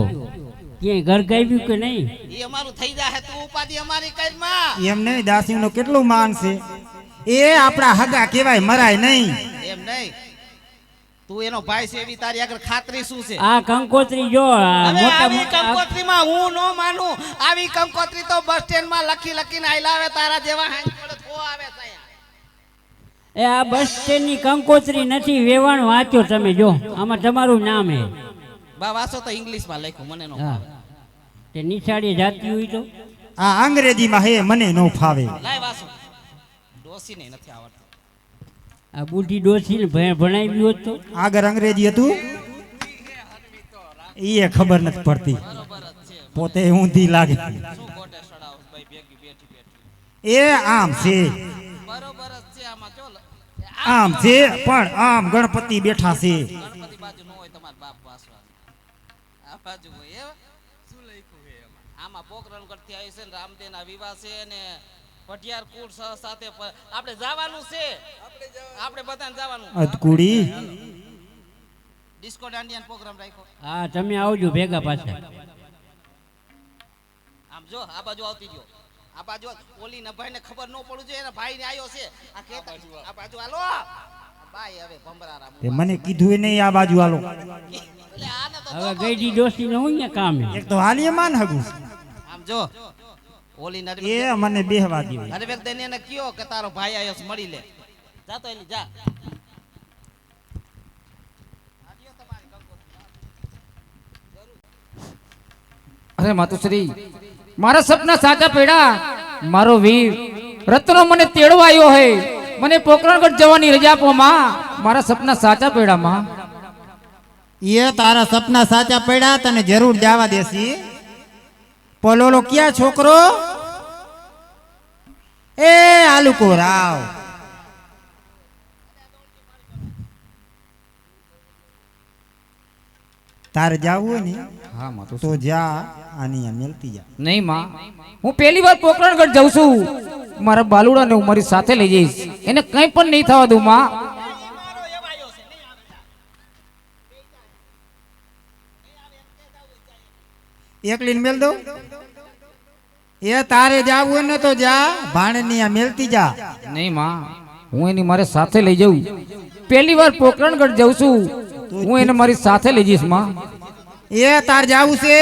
ક્યાંય ઘર ગાવ્યું કે નહીં? ઈ અમારું થઈ જાય. તું ઉપાધિ અમારી કઈ માં. એમ નહીં, દાસીનો કેટલું માન છે. એ આપણા હગા કહેવાય, મરાય નહીં. એમ નહીં, તું એનો ભાઈ છે એવી તારી આગળ ખાતરી શું છે? આ કંકોત્રી જો આવી કંકોત્રીમાં હું નો માનું. આવી કંકોત્રી તો બસ સ્ટેન્ડ માં લખી લખીને આઈલાવે તારા જેવા હાંજ પડે તો આવે સાયા. એ આ બસ સ્ટેન્ડ ની કંકોત્રી નથી, વેવાણ વાંચો તમે જો. આમાં તમારું નામ હે. બા વાસો તો ઇંગ્લિશ માં લખ્યું, મને નો હા, તે નિશાળી જાતી હોય તો. આ અંગ્રેજીમાં હે, મને નો ફાવે. લાય વાસો. ડોસી ને નથી આવડતું. આ બુઢી ડોસી ને ભણાવ્યું હોત તો. આગળ અંગ્રેજી હતું એ ખબર નથી પડતી. પોતે ઊંધી લાગે. એ આમ છે, બરોબર જ છે. આમાં જો આમ છે, પણ આમ ગણપતિ બેઠા છે. ગણપતિ બાજુ નો હોય તમાર બાપ વાસવા. આ બાજુ હોય. શું લખ્યું છે એમાં? આમાં પોકરણ કરતી આવી છે ને રામદેવના વિવાહ છે ને પટિયાર કુળ સાથે આપણે જવાનું છે. આપણે બધાને જવાનું. અધકુડી ડિસ્કો દાંડિયાનો પ્રોગ્રામ રાખ્યો. હા, તમે આવજો ભેગા પાછા. આમ જો આ બાજુ આવતી જો. આ બાજુ ઓલી નભાઈ ને ખબર ન પડવું જોઈએ. એના ભાઈ ને આવ્યો છે. આ ખેતર આ બાજુ હાલો. બાઈ હવે ભંભરારા. તે મને કીધું નહીં આ બાજુ હાલો. એટલે આને તો હવે ગઈડી ડોસી ને હું કામ હે. એક તો હાલીએ માન હગું. આમ જો ઓલી એ મને બેહવા દે. અરે વેક દઈને એને કયો કે તારો ભાઈ આવ્યો છે, મળી લે. જા તો એલી જા. અરે માતુશ્રી, મારા સપના સાચા પડ્યા. મારો વીર રત્નો મને તેડવા આવ્યો હે, મને પોકરણગઢ જવાની રજા આપો માં, મારા સપના સાચા પડ્યા માં. એ તારા સપના સાચા પડ્યા, તને જરૂર જવા દેસી. પલોલો ક્યાં છોકરો? એ આલુકો રાવ, તારે જાવું હોય ને હા માં તો જા, આની મેલતી જા. નહીં માં, હું પહેલી વાર પોકરણગઢ જાઉં છું, મારા બાલુડાને હું મારી સાથે લઈ જઈશ, એને કંઈ પણ નહીં થવા દઉં માં. એકલીને મેલ દઉં? એ તારે જાવું હોય ને તો જા, ભાણની આ મેલતી જા. નહીં માં, હું એની મારે સાથે લઈ જાઉં, પહેલી વાર પોકરણગઢ જાઉં છું, હું એને મારી સાથે લઈ જઈશ માં. એ તાર જાવું છે?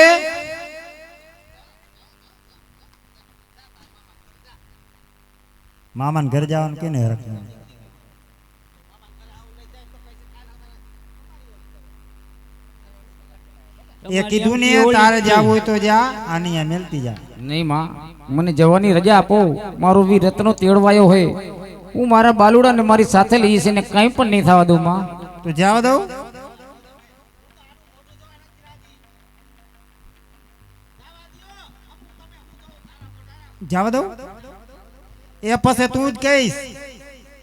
મામાને ઘર જવાનું કેને હરખનું? એ કીધું ને તારે જાવું હોય તો જા, આની આ મેલતી જા. નહીં માં, મને જવાની રજા આપો, મારો વીર રત્નો તેડવાયો હોય, હું મારા બાલુડાને મારી સાથે લઈ જઈશ, એને કંઈ પણ નહીં થવા દઉં માં. તો જવા દઉં? જવા દઉં? એ પછી તું જ કહીશ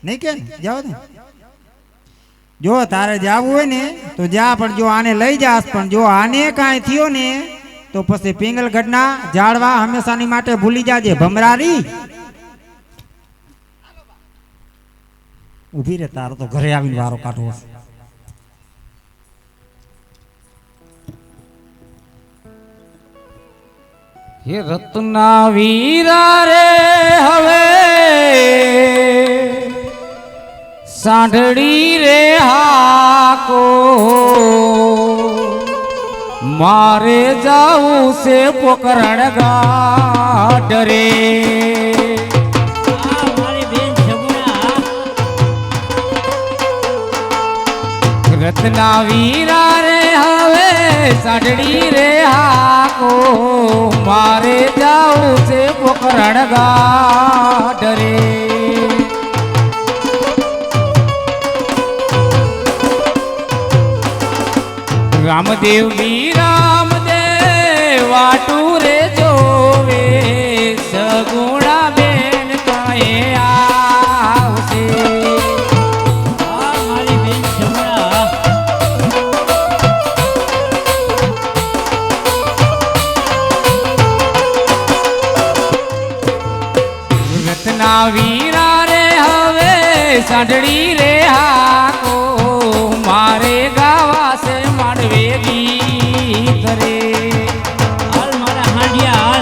નહીં કે જવા દે. જો તારે જવું હોય ને તો જા, પણ જો આને લઈ જાસ, પણ જો આને કાંઈ થયો ને તો પછી પિંગલગઢના ઝાડવા હંમેશાની માટે ભૂલી જાજે. ભમરારી ઊભી રે, તારો તો ઘરે આવીને વારો કાઢવો છે. હે રત્ના વીરા રે હવે સાંઢળી રે હાકો, મારે જાવું છે પોકરણગઢ રે. રત્ના વીરા રે હવે સાંઢળી રે હાકો, મારે જાવું છે પોકરણગઢ રે. રામદેવ વી રામદેવ વાટું રે જોવે, સગુણા બેન કાંઈ આવશે. મારી બેન જમણા રત્ના વીરા રે હવે સાંઢળી રે હાકો, મારે ગાવા છે માંડવે ગીત રે. હાલ મારા હાંડિયા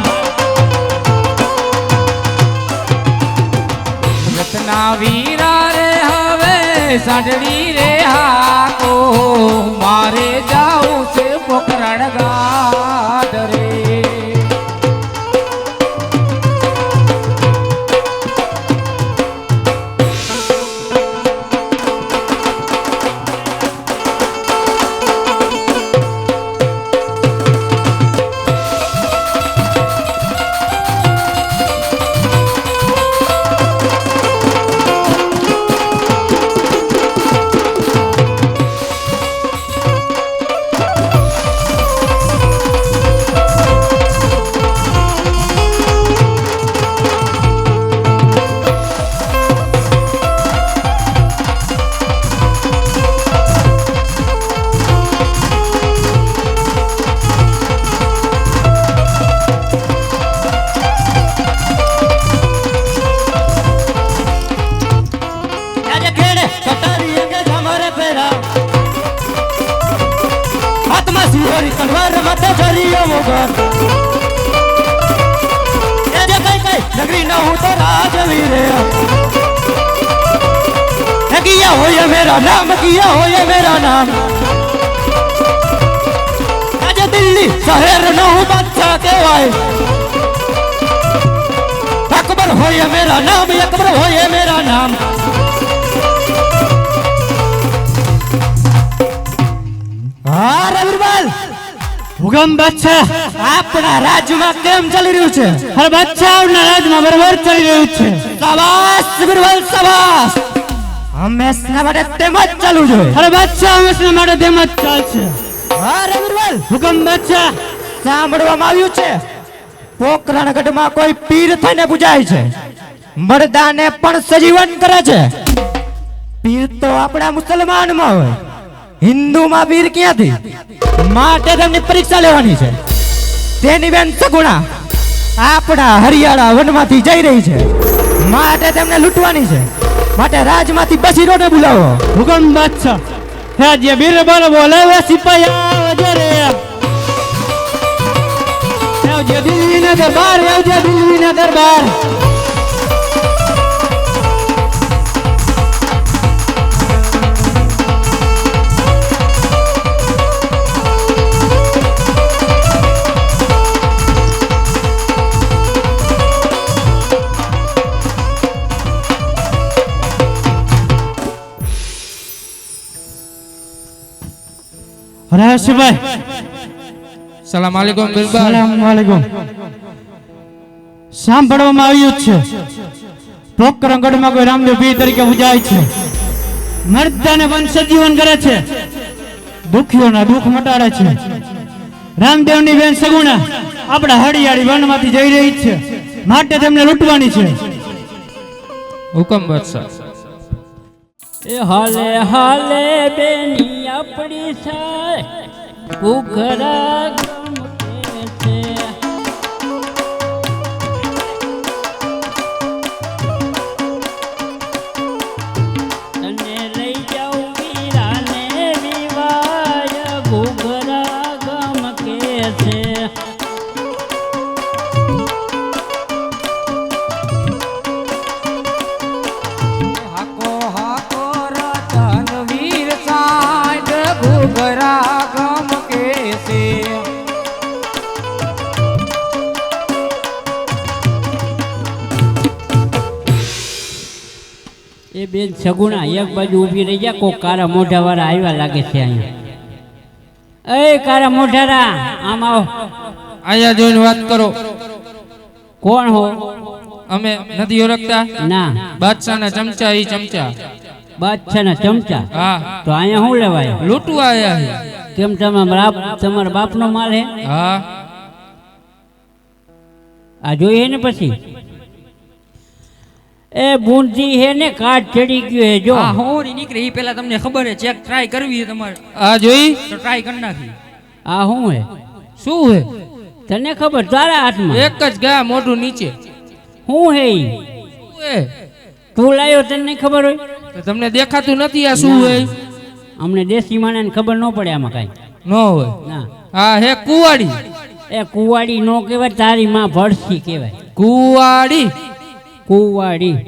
રત્ના વીરા રે હવે સાંઢળી રે હાકો, મારે જાવું છે પોકરણગઢ રે. નગરી ના હું તો રાજવીરે किया हो ये मेरा नाम, किया हो ये मेरा नाम। आज दिल्ली शहर न हूँ बादशाह कहवाए, अकबर हो ये मेरा नाम, अकबर हो ये मेरा नाम। हाँ रविरबाल होगा હુકમ બાદશાહ આપણા રાજ્યમાં કેમ ચાલી રહ્યું છે? અરે બાદશાહ આપણા રાજ્યમાં બરાબર ચાલી રહ્યું છે. શાબાશ બિરબલ શાબાશ. હંમેશા માટે તેમ જ ચાલુ જોઈએ. અરે બાદશાહ હંમેશા માટે તેમ જ ચાલશે. અરે બિરબલ હુકમ બાદશાહ સાંભળવામાં આવ્યું છે પોકરણગઢમાં કોઈ પીર થઈને પૂજાય છે, મર્દાને પણ સજીવન કરે છે. પીર તો આપણા મુસલમાનમાં હોય, હિન્દુમાં પીર ક્યાંથી? માટે તેમની પરીક્ષા લેવાની છે. તેની બેન સગુણા આપણા હરિયાળા વનમાંથી જઈ રહી છે, માટે તેમને લૂંટવાની છે. માટે રાજમાંથી બસીરોને બોલાવો. હુકમ બાદશાહ. રાજ્ય બિરબલ બોલાવે સિપાહી વજરે. આવજે દિલ્હીના દરબાર, આવજે દિલ્હીના દરબાર. સલામ આલેકુમ બિરબલ. સલામ. સાંભળવામાં આવ્યું છે પોકરણગઢમાં કોઈ રામદેવ પીર તરીકે પૂજાય છે, મર્દાને પણ સજીવન કરે છે, દુખીઓના દુઃખ મટાડે છે. રામદેવની બેન સગુણા આપણા હરિયાળી વનમાંથી જઈ રહી છે, માટે તેમને લૂંટવાની છે. હુકમ બાદશાહ. એ હાલે હાલે બેની આપણી સાય ઘૂઘરા ગમકે છે. તને લઈ જાઉં વીરાને વિવાય ઘૂઘરા ગમકે છે. હાકો હાકો રતન વીર સાંડ ઘૂઘરા ગમકે છે. એ બેન સગુણા એક બાજુ ઊભી રહી જા. કોક કારા મોઢા વાળા આવ્યા લાગે છે અહીંયા. એ કારા મોઢારા આમ આવો. આયા જોઈને વાત કરો. કોણ હો? અમે નથી ઓળખતા? ના. બાદશાહના ચમચા ઈ ચમચા. બાદશાહના ચમચા? હા. તો અહીંયા શું લેવાય? લૂંટવા આયા છે. કેમ તમારા બાપનો માલ હે? હા. આ જોઈએ ને પછી એ બુંદી હે ને કાટ ચડી ગયો હે. જો આ હોરી નીકળે ઈ પેલા તમને ખબર હે, ચેક ટ્રાય કરવી છે તમારે. આ જોઈ તો ટ્રાય કરી નાખી. આ શું હે? શું હે? તને ખબર? તારા હાથમાં એક જ ગા મોઢું નીચે. શું હે ઈ? શું હે? તું લાયો તને નહીં ખબર હોય? તો તમને દેખાતું નથી આ શું હે? અમને દેશી માણસને ખબર ન પડે આમાં કાંઈ ન હોય. ના. આ હે કુવાડી. એ કુવાડી નો કહેવાય, તારી માં ભડસી કહેવાય. કુવાડી. કુવાડી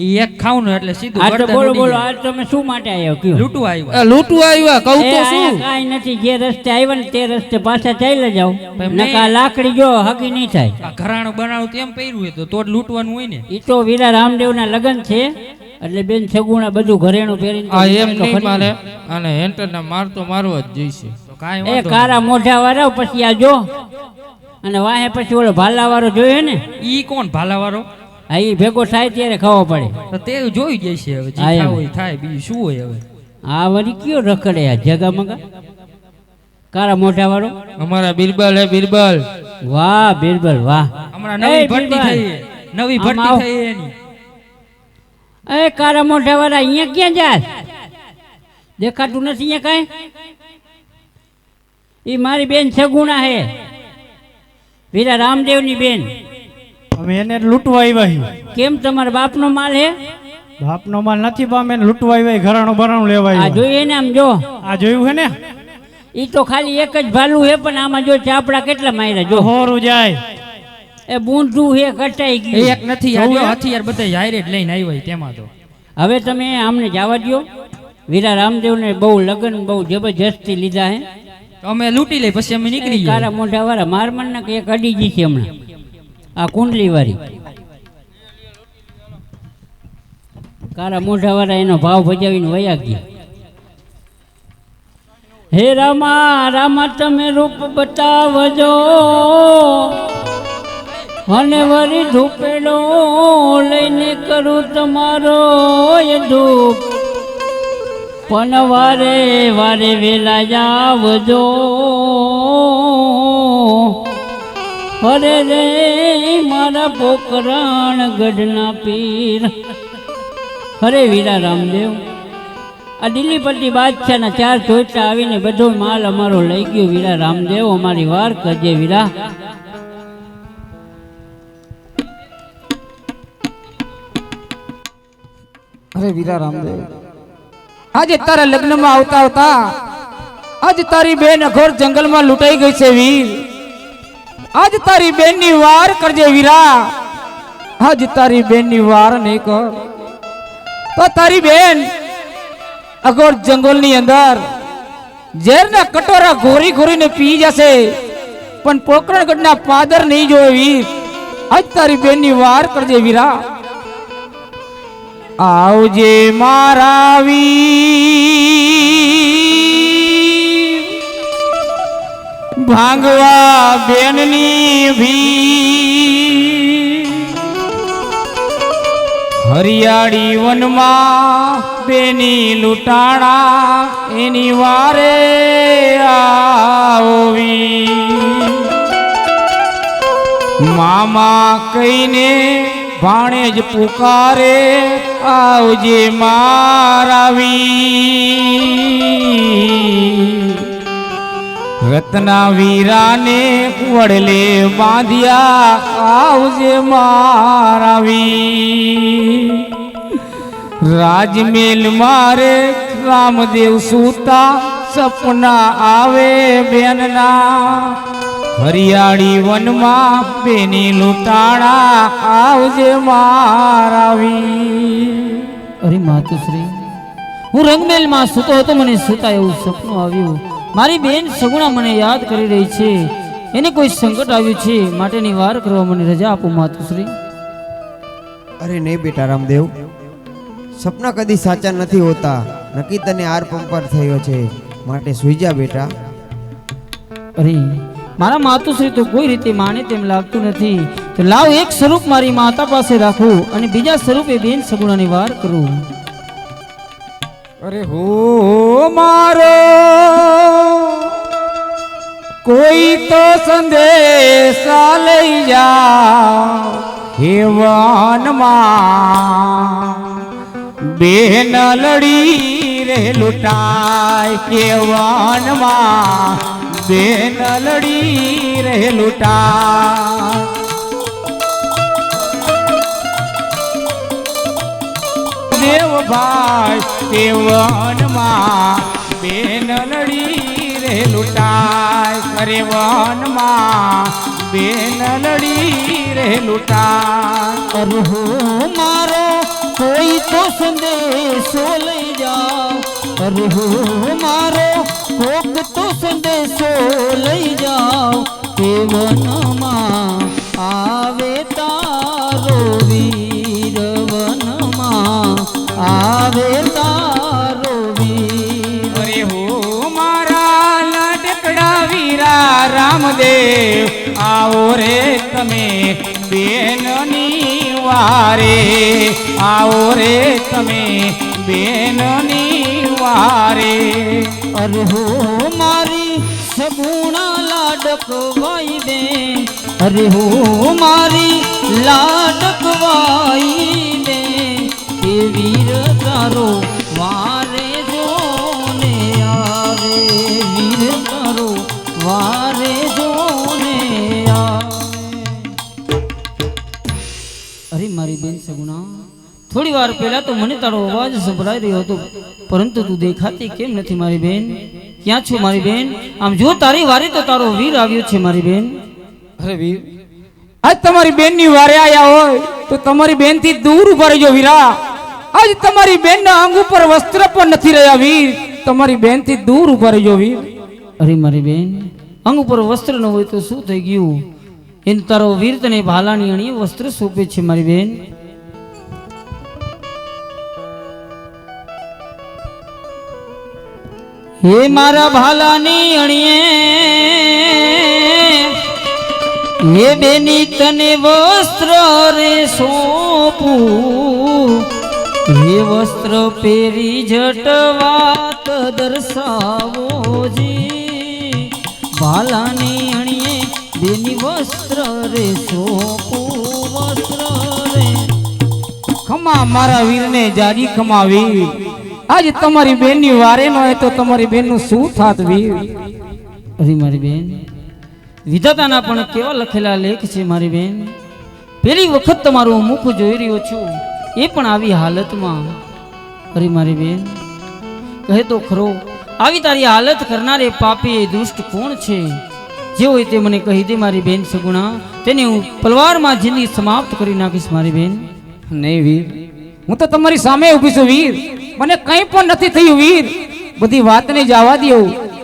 ઈ એક ખાવ ને એટલે સીધું આ તો ગરદન બોલો ઉડી બોલો. જાય. આ તમે શું માટે આવ્યો કયો? લૂંટવા આવ્યા. લૂંટવા આવ્યા કહું તો શું? કાંઈ નથી. જે રસ્તે આવ્યા ને તે રસ્તે પાછા ચાલ્યા જાવ. પણ નકા લાકડી જો હકી નહીં થાય. આ ઘરાણું બનાવું તેમ પહેર્યું હોય તો જ લૂંટવાનું હોય ને. ઈ તો વીરા રામદેવના લગ્ન છે એટલે બેન સગુણા બધું ઘરેણું પહેરીને આ એમ નહીં માને અને એન્ટરના માર તો મારવા જ જોઈશે. તો કાંઈ એ વાંધો કારા મોઢા વાળા પછી આ જો અને વાહે પછી ઓલો ભાલા વાળો જોયો ને. નહીં. ઈ કોણ ભાલાવાળો? હા ઈ ભેગો થાય ત્યારે ખબર પડે. તો તે જોઈ જશે હવે. જે હા, એમ. થાવું હોય થાય, બીજું શું હોય હવે. આ વળી કયો રખડે આ જગા મગા કારા મોઢા વાળો? અમારા બિરબલ હે બિરબલ. વાહ બિરબલ વાહ. હમણાં એ નવી ભરતી બિરબલ. થઈ છે. નવી આમ ભરતી આવ. થઈ એની. એ કારા મોઢા વાળા અહીંયા ક્યાં જાય? દેખાતું નથી અહીંયા કાંઈ? ઈ મારી બેન સગુણા હે, વીરા રામદેવની બેન. અમે એને લૂંટવા આવ્યા છીએ. કેમ તમારા બાપનો માલ હે? બાપનો માલ નથી પામે, એને લૂંટવા આવ્યા, ઘરાણું બરાણું લેવા આ આવ્યા. જોઈએ ને આમ જો. આ જોયું છે ને? ઈ તો ખાલી એક જ ભાલું હે પણ આમાં જો ચાપડા કેટલા માર્યા જો. હોરું જાય. એ બૂંધું હે કટાઈ ગયું. એક નથી આ જો હથિયાર બધા હારે જ લઈને આવ્યા તેમાં તો. હવે તમે આમને જવા દો. વીરા રામદેવને બહુ લગન બહુ જબરજસ્તી લીધા હે. તો અમે લૂંટી લઈ પછી અમે નીકળી એ કારા મોઢા વાળા માર મન ના એક અડી ગઈ છે હમણાં. આ કુંડલી વાળી કારા મોઢા વાળા એનો ભાવ ભજાવીને વયા ગયા. હે રામા રામા તમે રૂપ બતાવજો અને વરી ધૂપેલો લઈને કરું તમારો એ ધૂપ પણ વારે વારે વેલા જાવજો અરે રે મારા પોકરણ ગઢના પીર. અરે વીરા રામદેવ, આ દિલ્હી પટ્ટી બાદશાહના 4 ચોટલા આવીને બધો માલ અમારો લઈ ગયો. વીરા રામદેવ અમારી વાર કરજે વીરા. અરે વીરા રામદેવ, આજે તારા લગ્નમાં આવતા આવતા આજ તારી બેન અઘોર જંગલમાં લૂંટાઈ ગઈ છે વીર. આજ તારી બેન ની વાર કરજે વીરા. આજ તારી બેન ની વાર નહીં કર તો તારી બેન અઘોર જંગલ ની અંદર ઝેરના કટોરા ઘોરી ઘોરીને પી જશે પણ પોકરણગઢના પાદર નહીં જોવે વીર. આજ તારી બેન ની વાર કરજે વીરા. આવજે મારા વીર ભાંગવા બેનની ભી હરિયાળી વનમાં બેની લૂંટાણા એની વારે આવી મામા કહીને ભાણેજ પુકારે આવજે મારા વીર. રત્ના વીરાને વડલે બાંધ્યા આવજે મારા વીર. રાજમેલ મારે રામદેવ સૂતા સપના આવે બેનના હરિયાળી વનમાં બેની લૂંટાણા આવજે મારા વીર. અરે માતુશ્રી, હું રંગમેલમાં સૂતો હતો, મને સૂતા એવું સપનું આવ્યું. મારી બેન સગુણા મને યાદ કરી રહી છે. એને કોઈ સંકટ આવ્યું છે, માટેની વાર કરવા મને રજા આપો માતુશ્રી. અરે નહીં બેટા રામદેવ, સપના કદી સાચા નથી હોતા. નક્કી તને આર પંપાર થયો છે, માટે સુઈ જા બેટા. અરે મારા માતુશ્રી તો કોઈ રીતે માને તેમ લાગતું નથી. તો લાવ એક સ્વરૂપ મારી માતા પાસે રાખું અને બીજા સ્વરૂપે બેન સગુણાની વાર કરું. અરે હો મારો કોઈ તો સંદેશા લઈ જા હે વનમાં બેન લડી રે લૂંટાય કે વનમાં બેન લડી રે લૂંટાય. દેવભાઈ કે વનમાં બેન લડી રે લૂંટાય. કરે વનમાં બેન લડી રે લૂંટાય. અરે હો મારો કોઈ તો સંદેશો લઈ જાઓ. અરે હો મારો કોક તો સંદેશો લઈ જાઓ કે વનમાં આવે તારો વીર. વનમાં આવે તારો વીર. અરે હો મારા લાડકડા વીરા રામદેવ આવો રે તમે બેનની વારે. આવો રે તમે બેનની વારે. અરે હો મારી સગુણા લાડકવાઈ બેન. અરે હો મારી લાડકવાઈ બેન. એ વીર તારો વારે જોને આવે. વીર તારો વારે જોને આવે. અરે મારી બેન સગુણા, થોડી વાર પહેલા તો મને તારો અવાજ સંભળાઈ રહ્યો હતો, પરંતુ તું દેખાતી કેમ નથી મારી બેન? ક્યાં છો મારી બેન? આમ જો તારી વારી તો તારો વીર આવ્યો છે મારી બેન. અરે વીર, આજ તમારી બેન ની વારે આયા હોય તો તમારી બેન થી દૂર ઉભા રહેજો વીરા. આજ તમારી બેન ના અંગ ઉપર વસ્ત્ર પણ નથી રહ્યા વીર. તમારી બેન થી દૂર ઉભા રહેજો વીર. અરે મારી બેન, અંગ ઉપર વસ્ત્ર ન હોય તો શું થઈ ગયું? એન તારો વીર તને ભાલાની અણી વસ્ત્ર સોંપે છે મારી બેન. હે મારા ભાલાની અણીએ હે બેની તને વસ્ત્ર રે સોંપું હે વસ્ત્ર પહેરી જટવાત દર્શાવોજી ભાલાની અણીએ બેની વસ્ત્ર રે સોંપું વસ્ત્ર રે ખમા મારા વીરને જાજી ખમાવી આજે તમારી બેનની વારે ન હોય તો તમારી બેનનું શું થાત વીર? અરે મારી બેન વિધાતાના પણ કેવા લખેલા લેખ છે મારી બેન. પહેલી વખત તમારું મુખ જોઈ રહ્યો છું એ પણ આવી હાલતમાં. અરે મારી બેન કહે તો ખરો આવી તારી હાલત કરનારે પાપી એ દુષ્ટ કોણ છે? જે હોય તે મને કહી દે મારી બેન સગુણા, તેને હું તલવારમાં જિંદગી સમાપ્ત કરી નાખીશ મારી બેન. નહીં વીર, હું તો તમારી સામે ઊભી છું વીર, મને કંઈ પણ નથી થયું વીર, બધી વાતને જવા દો,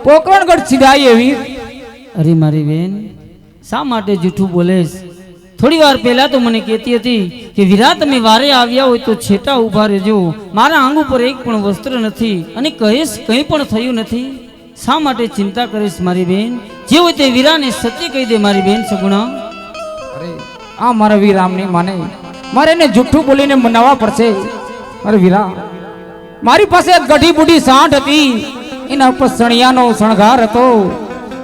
પોકરણગઢ સીધાઈએ વીર. અરે મારી બેન શા માટે જૂઠું બોલેશ? થોડી વાર પહેલા તો મને કહેતી હતી કે વીરા તમે વારે આવ્યા હોય તો છેટા ઊભા રહેજો, મારા આંગ ઉપર એક પણ વસ્ત્ર નથી, અને કહેશ કંઈ પણ થયું નથી. શા માટે ચિંતા કરીશ મારી બેન? જે હોય તે વીરાને સત્ય કહી દે મારી બેન સગુણા. અરે આ મારા વીર આમ નહીં માને, મારે એને જુઠ્ઠું બોલીને મનાવવા પડશે. અરે વીરા, મારી પાસે એક ગઢી બુઢી સાંઠ હતી, એના ઉપર સણિયાનો શણગાર હતો,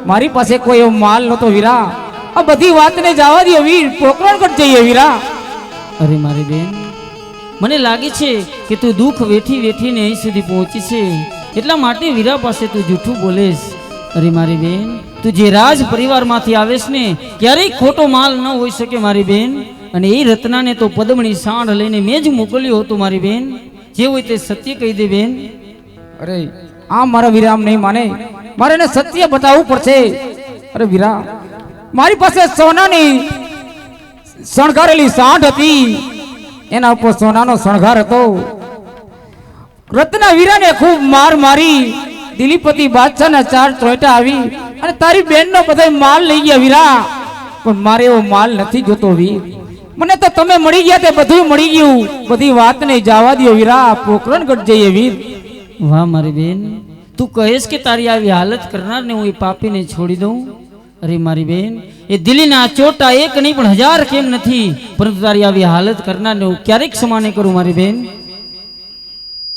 મારી પાસે કોઈ એવો માલ નહોતો વીરા. આ બધી વાતને જવા દો વીર, પોકરણગઢ જઈએ વીરા. અરે મારી બેન મને લાગે છે કે તું દુઃખ વેઠી વેઠીને અહીં સુધી પહોંચી છે, એટલા માટે વીરા પાસે તું જૂઠું બોલેશ. અરે મારી બેન તું જે રાજ પરિવારમાંથી આવેશ ને ક્યારેય ખોટો માલ ન હોઈ શકે મારી બેન. અને એ રત્નાને તો પદમણી સાંઢ લઈને મેં જ મોકલ્યો હતો મારી બેન. જે હોય તે સત્ય કહી દે બેન. અરે આ મારા વીરા આમ નહીં માને, મારે એને સત્ય બતાવવું પડશે. અરે વીરા, મારી પાસે સોનાની શણગારેલી સાંઢ હતી, એના ઉપર સોનાનો શણગાર હતો. રત્ના વીરાને ખૂબ માર મારી, દિલીપતિ બાદશાહના 4 ચોઈટા આવી અને તારી બેનનો બધા માલ લઈ ગયા વીરા. પણ મારે એવો માલ નથી જોતો વીર, મને તો તમે મળી ગયા તે બધું મળી ગયું, બધી વાતને જવા દો વીરા, પોકરણગઢ જઈએ વીર. વાહ મારી બેન, તું કહેશ કે તારી આવી હાલત કરનારને હું એ પાપીને છોડી દઉં? અરે મારી બેન એ દિલ્હીના ચોટા એક નહીં પણ 1000 કેમ નથી, પરંતુ તારી આવી હાલત કરનારને હું ક્યારેક ક્ષમા નહીં કરું મારી બેન.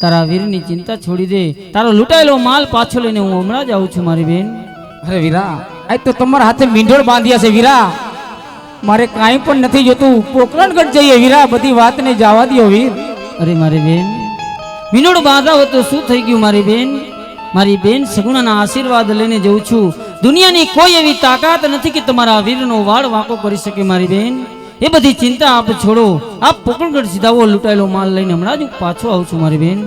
તારા વીરની ચિંતા છોડી દે, તારો લૂંટાયેલો માલ પાછો લઈને હું હમણાં જ આવું છું મારી બેન. અરે વીરા, આજ તો તમારા હાથે મીંઢોળ બાંધ્યા છે વીરા, મારે કાંઈ પણ નથી જોતું, પોકરણગઢ જઈએ વીરા, બધી વાતને જવા દો વીર. અરે મારી બેન મીંઢોળ બાંધાવો તો શું થઈ ગયું મારી બેન? મારી બેન સગુણાના આશીર્વાદ લઈને જઉં છું. દુનિયાની કોઈ એવી તાકાત નથી કે તમારા વીરનો વાળ વાંકો કરી શકે મારી બેન. એ બધી ચિંતા આપ છોડો, આપ પોકરણગઢ સીધાવો, લૂંટાયેલો માલ લઈને હમણાં જ પાછો આવું છું મારી બેન.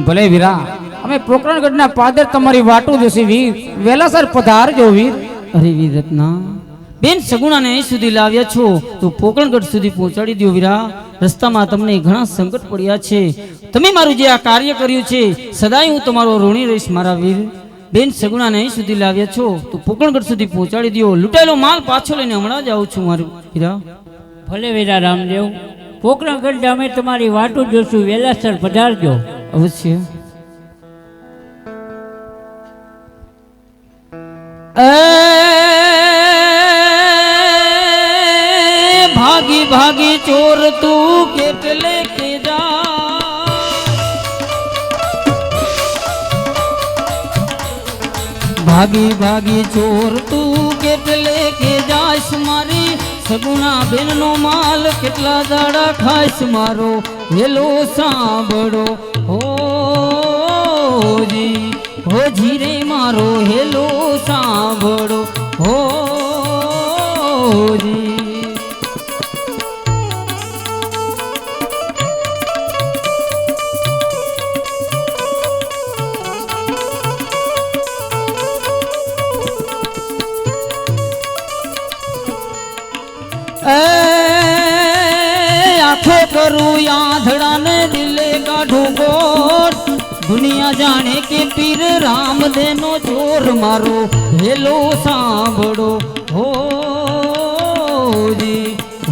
ભલે વીરા, અમે પોકરણગઢના પાદર તમારી વાટું જોશી વીર, વેલાસર પધારજો વીર. અરે વીર રત્ના, બેન સગુણાને અહીં સુધી લાવ્યા છો તો પોકરણગઢ સુધી પહોંચાડી દો વીરા. રસ્તામાં તમને ઘણા સંકટ પડ્યા છે, તમે મારું જે આ કાર્ય કર્યું છે સદાય હું તમારો ઋણી રહીશ મારા વીર. બેન સગુણાને અહીં સુધી લાવ્યા છો તો પોકરણગઢ સુધી પહોંચાડી દો, લૂંટાયેલો માલ પાછો લઈને હમણાં જ આવું છું મારું વીરા. ભલે વીરા રામદેવ, પોકરણગઢ અમે તમારી વાટું જોશું, વેલાસર પધારજો. અવશ્ય. ભાગી ભાગી ચોર તું કેટલે કે જા, ભાગી ભાગી ચોર તું કેટલે કે જાશ, મારી સગુણા બેનનો માલ કેટલા દાડા ખાઈશ, મારો હેલો સાંભળો હોજી, હોજી રે મારો હેલો સાંભળો હોજી. આંખો કરું આંધળાને દિલે કાઢું ગોટ, દુનિયા જાણે કે પીર રામદેવનો ચોર, મારો હેલો સાંભળો હોજી,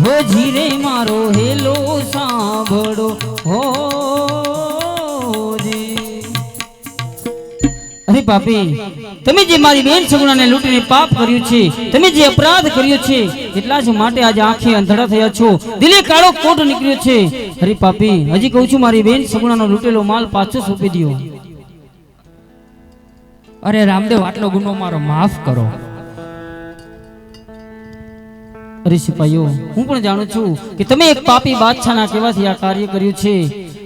હોજી રે મારો હેલો સાંભળો હોજી. અરે અરે પાપી, તમે જે મારી બેન સગુણાને લૂંટીને પાપ કર્યું છે, તમે જે અપરાધ કર્યો છે, એટલા જ માટે આજે આંખે અંધળા થયા છો, દિલે કાળો કોટ નીકળ્યો છે. અરે પાપી, હજી કહું છું મારી બેન સગુણાનો લૂંટેલો માલ પાછો સોંપી દો. અરે રામદેવ, આટલો ગુનો મારો માફ કરો. અરે સિપાહીઓ, હું પણ જાણું છું કે તમે એક પાપી બાદશાહના કહેવાથી આ કાર્ય કર્યું છે,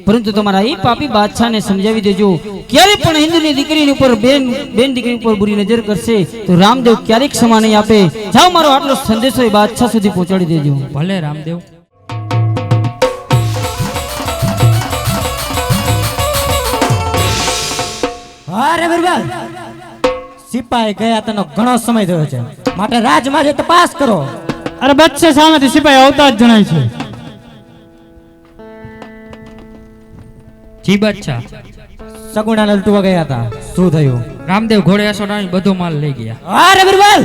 પરંતુ તમારા એ પાપી બાદશાહને સમજાવી દેજો, ક્યારે પણ હિન્દુની દીકરીની ઉપર બેન દીકરી ઉપર બુરી નજર કરશે તો રામદેવ ક્યારેક ક્ષમા નહીં આપે. જાઓ, મારો આટલો સંદેશો એ બાદશાહ સુધી પહોંચાડી દેજો. ભલે રામદેવ. અરે બિરબલ, સિપાહી ગયા તેનો ઘણો સમય થયો છે, માટે રાજમાર્ગે તપાસ કરો. અરે બચ્ચે સામેથી સિપાહી આવતા જ જણાય છે. જી બાદશાહ, સગુણાને લૂંટવા ગયા હતા, શું થયું? રામદેવ ઘોડે અસોડાની બધો માલ લઈ ગયા. અરે બિરબલ,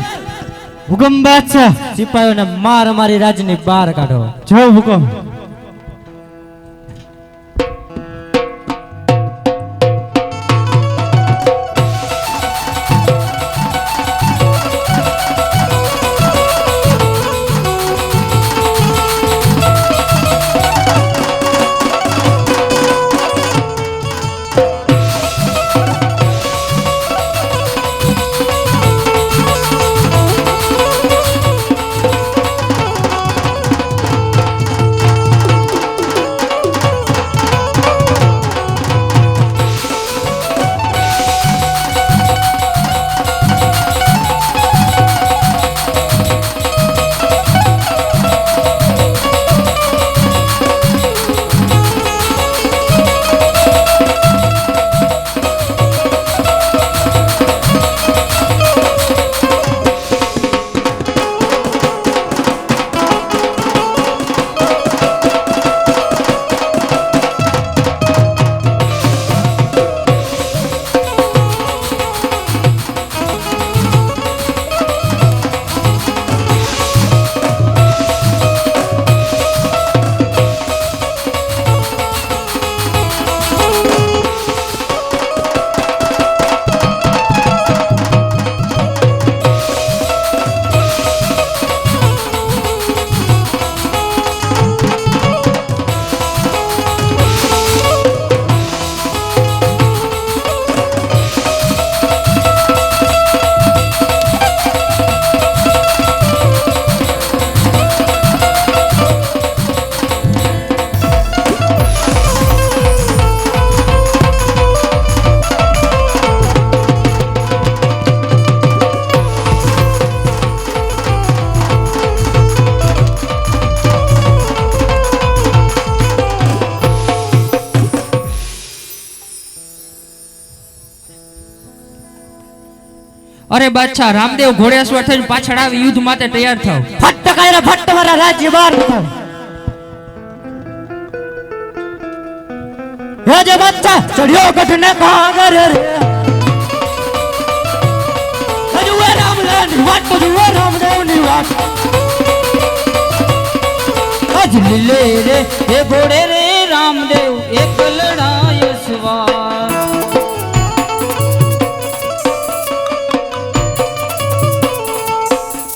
હુકમ બાદશાહ. સિપાહીઓને મારી રાજની બહાર કાઢો. જો હુકમ. અરે બાદશાહ, રામદેવ ઘોડેસવાર થઈને પાછળ આવી યુદ્ધ માટે તૈયાર થાવ. ફટ કાયરા ફટ મારા રાજ્ય બહાર નીકળ. હે જે બાદશાહ ચડ્યો ગઢને કાગર રે, હજુએ રામલાલ વાટ હજુએ રામદેવની વાટ. અજ લીલે રે એ ઘોડે રે રામદેવ એક લડાય સવાર.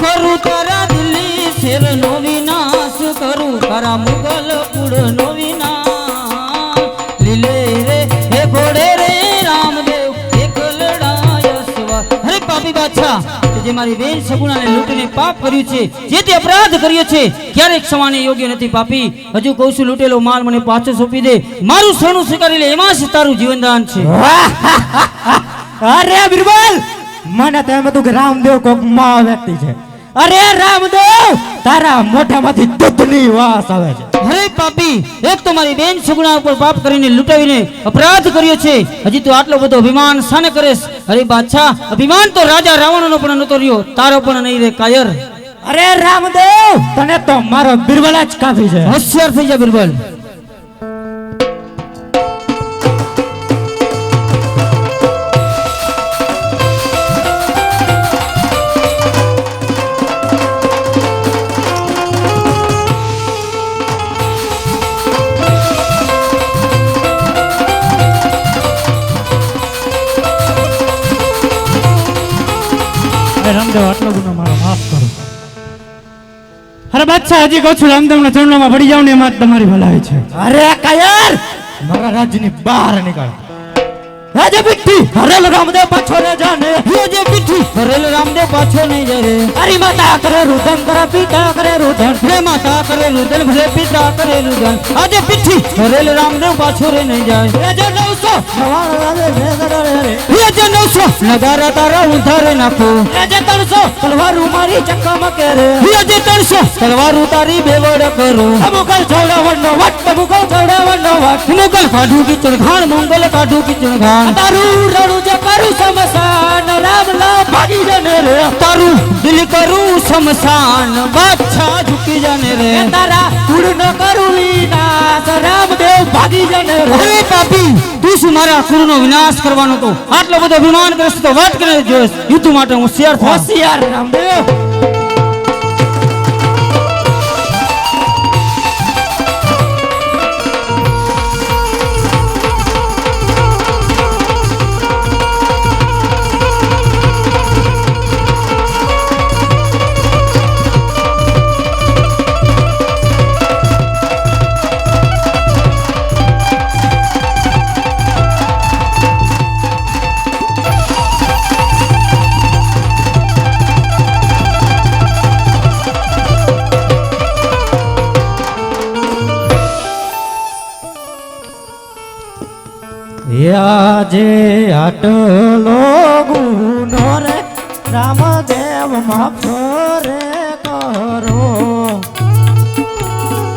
કરું તારા દિલ્હી શેર નો વિનાશ, કરું તારા મુગલ કુળ નો વિનાશ. લીલે રે હે ઘોડે રે રામદેવ એક લડાય સવાર. હરે પાપી બાદશાહ, જે મારી બેન સગુણાને લૂંટીને પાપ કર્યું છે, જે તે અપરાધ કર્યો છે, ક્યારેક ક્ષમાને યોગ્ય નથી. પાપી, હજુ કહું છું, લૂંટેલો માલ મને પાછો સોંપી દે, મારું સોનું સ્વીકારી લે, એમાં જ તારું જીવનદાન છે. અરે બિરબલ, મને તો એમ હતું કે રામદેવ કોક મા વ્યક્તિ છે. અરે રામદેવ, તારા મોઢામાંથી દૂધની વાસ આવે છે. અરે પાપી, એક તો મારી બેન સગુણા ઉપર પાપ કરીને લૂંટાવીને અપરાધ કર્યો છે, હજી તો આટલો બધો અભિમાન શાને કરેશ? અરે બાદશાહ, અભિમાન તો રાજા રાવણનો પણ નતો રહ્યો, તારો પણ નહીં રે કાયર. અરે રામદેવ, તને તો મારો બિરબલ જ કાફી છે. હોશિયાર થઈ જા બિરબલ. રામદેવ આટલો ગુનો મારો માફ કરો. અરે બાદશાહ હજી કહું છું રામદેવના ચરણોમાં પડી જાવ ને એમાં જ તમારી ભલાઈ છે. અરે કાયર મારા રાજ્યની બહાર નીકળ. રાજે પીઠી હરેલ રામદેવ પાછો ને જાને રાજે પીઠી હરેલ રામદેવ પાછો નહીં જાય રે. અરે માતા કરે રુદન કરે પિતા કરે રુદન હે માતા કરે રુદન ભલે પિતા કરે રુદન. આજે પીઠી હરેલ રામદેવ પાછો રે નહીં જાય. રાજે 900 સવાળ વાલે ભેગડા રે રાજે 900 નગારા તારા ઉધારે નાખો. રાજે 300 તલવાર મારી ચક્કામાં કરે રાજે 300 તલવાર ઉતારી બેવડ કરો. મુગલ છોડાવણનો વટ મુગલ છોડાવણનો વટ મુગલ કાઢું કિચડ ખાણ મંગલ કાઢું કિચડ ખાણ. તારું રણું જે કરું સમસાન રામ લા ભાગી જને રે તારું દિલ કરું શમશાન બાદશાહ ઝૂકી જાને રે. તારા કુળ ન કરું વિનાશ રામદેવ ભાગી જને રે અરે પાપી તું શું મારા કુળનો વિનાશ કરવાનો તો આટલો બધો અભિમાન કરશ તો વાત કરે જોઈશ. યુદ્ધ માટે હોશિયાર થા. હોશિયાર રામદેવ આજે આટલો ગુનો રે રામદેવ માફ રે કરો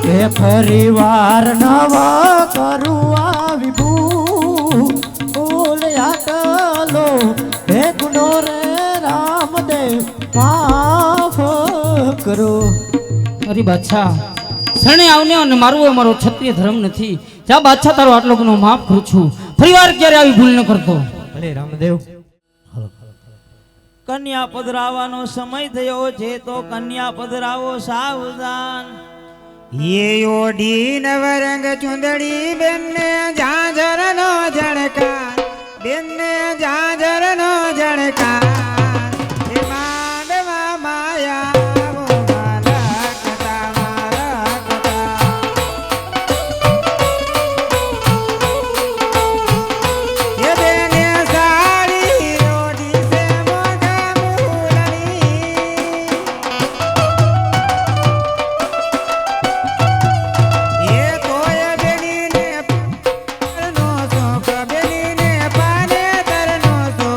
કે ફરી વાર નવા કરું આવી ભૂલ આટલો હે ગુનો રે રામદેવ માફ કરો. અરે બાદશાહ શરણે આવને અને મારું અમારો ક્ષત્રિય ધર્મ નથી. જા બાદશાહ તારો આટલો ગુનો માફ કરું છું. ફરીવાર ક્યારે આવી ભૂલ ન કરતો. ભલે રામદેવ કન્યા પધરાવાનો સમય થયો છે તો કન્યા પધરાવો સાવધાન. ये ओडी नवरंग चुंदड़ी बेन्ने झांझर नो झणका बेन्ने झांझर नो झणका हे मांडवा माया वो माला कथा मारा कथा ये बेने साड़ी रोडी से मोगा मूलनी ये तोय बेनी ने परनो सो कबेनी ने पाने तरनो सो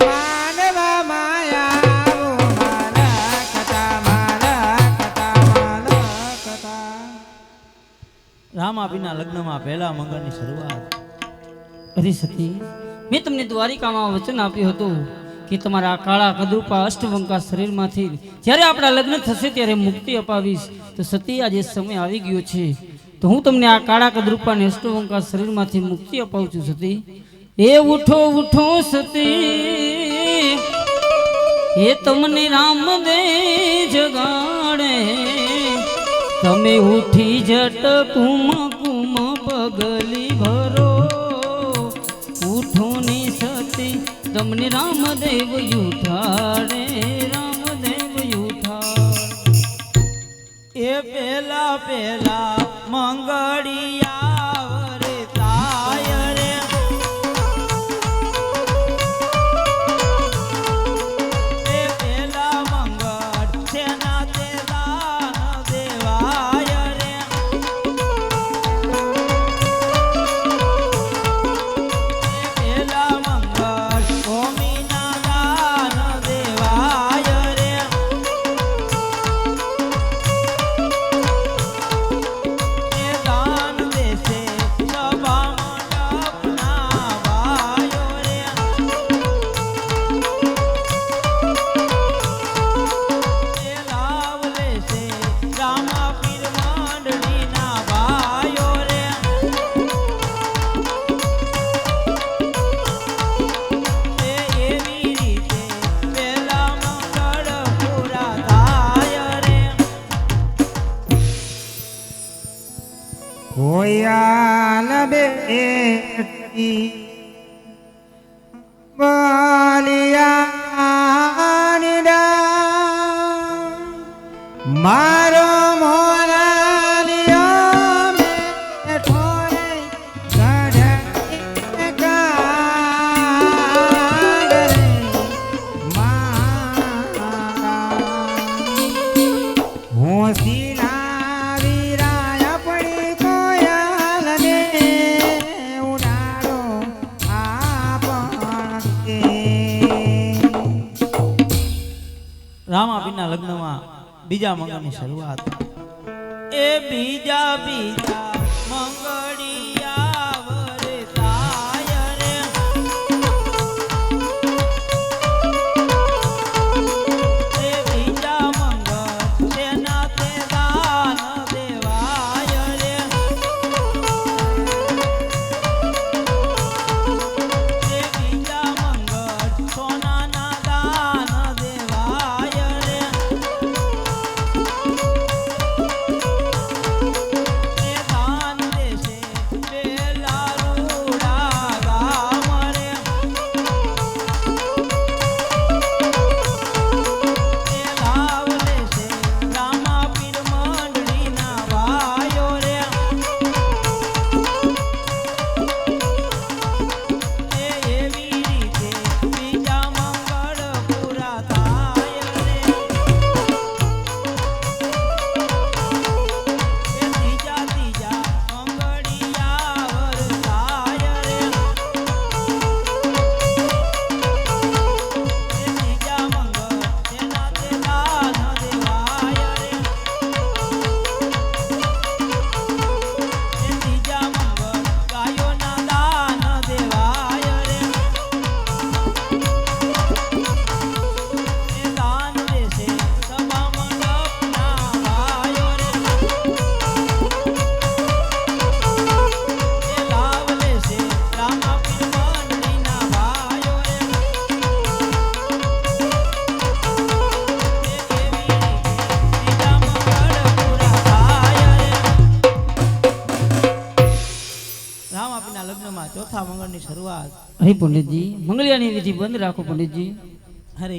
मानवा माया वो माला कथा રામાપીના લગ્નમાં પહેલા મંગળની શરૂઆત. અરે સતી મેં તમને દ્વારિકામાં વચન આપ્યું હતું કે તમારા કાળા કદરૂપા અષ્ટવંકા શરીરમાંથી જ્યારે આપણા લગ્ન થશે ત્યારે મુક્તિ અપાવીશ. તો સતી આજે સમય આવી ગયો છે તો હું તમને આ કાળા કદરૂપા અને અષ્ટવંકા શરીરમાંથી મુક્તિ અપાવું છું. સતી એ ઉઠો ઉઠો સતી એ તમને રામદે જગાડે તમે ઉઠી જટ કુમ કુમ પગલી ભરો ઉઠો ને સતી તમને રામદેવ ઉઠાડે રામદેવ ઉઠાડે. એ પેલા પેલા મંગળિયા રે તાય રે એ પેલા મંગળ સેના તે દાન દેવાય રે એ પેલા મંગળ ભૂમિના દાન દેવાય રે એ દાન દેશે સભા મંડપના ભાયો રે એ લાવ લેશે રામા પીર મંડળીના ભાયો રે એ એવી રીતે પેલા મંગળ પૂરા થાય રે कोयाल बेटी बालिया મારો મોરાલિયો બેઠો રે ગઢે કાગરે મારા હું સીના વીરાય પડી કોયલ ને ઉડાડો આપણને રામાપીરના લગ્નમાં બીજા મંગળની શરૂઆત. એ બીજા મંગળિયા વરતાય રે. એ બીજા મંગળ તેના તે દાન દેવાય રે. એ બીજા મંગળ સોનાના દાન દેવાય રે. એ દાન દેશે પેલા રૂડા ગામ રે. એ લાવ લેશે રામાપીર મંડળીના ભાઈઓ રે. એ એવી રીતે બીજા મંગળ પૂરા થાય રે. એ ત્રીજા મંગળિયા વરસાય રે. એ ત્રીજા મંગળ તેના તે દાન દેવાય રે. એ ત્રીજા મંગળ ગાયોના દાન દેવાય રે. એ દાન દેશે સભા મંડપના ભાઈઓ રે. એ લાવ લેશે રામાપીર મંડળીના ભાઈઓ રે. એ એવી રીતે બીજા મંગળ પૂરા થાય રે. રામાપીરના લગ્નમાં ચોથા મંગળની શરૂઆત. અહીં પંડિતજી મંગળિયાની વિધિ બંધ રાખો પંડિતજી. અરે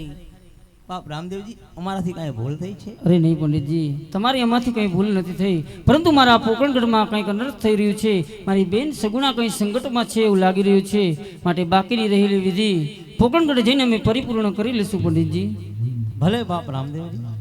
બાપ રામદેવજી, અમારાથી કાંઈ ભૂલ થઈ છે? અરે નહીં પંડિતજી, તમારી એમાંથી કંઈ ભૂલ નથી થઈ, પરંતુ મારા પોકરણગઢમાં કંઈક અનર્થ થઈ રહ્યું છે. મારી બેન સગુણા કંઈ સંકટમાં છે એવું લાગી રહ્યું છે. માટે બાકીની રહેલી વિધિ પોકરણગઢ જઈને અમે પરિપૂર્ણ કરી લઈશું પંડિતજી. ભલે બાપ રામદેવજી.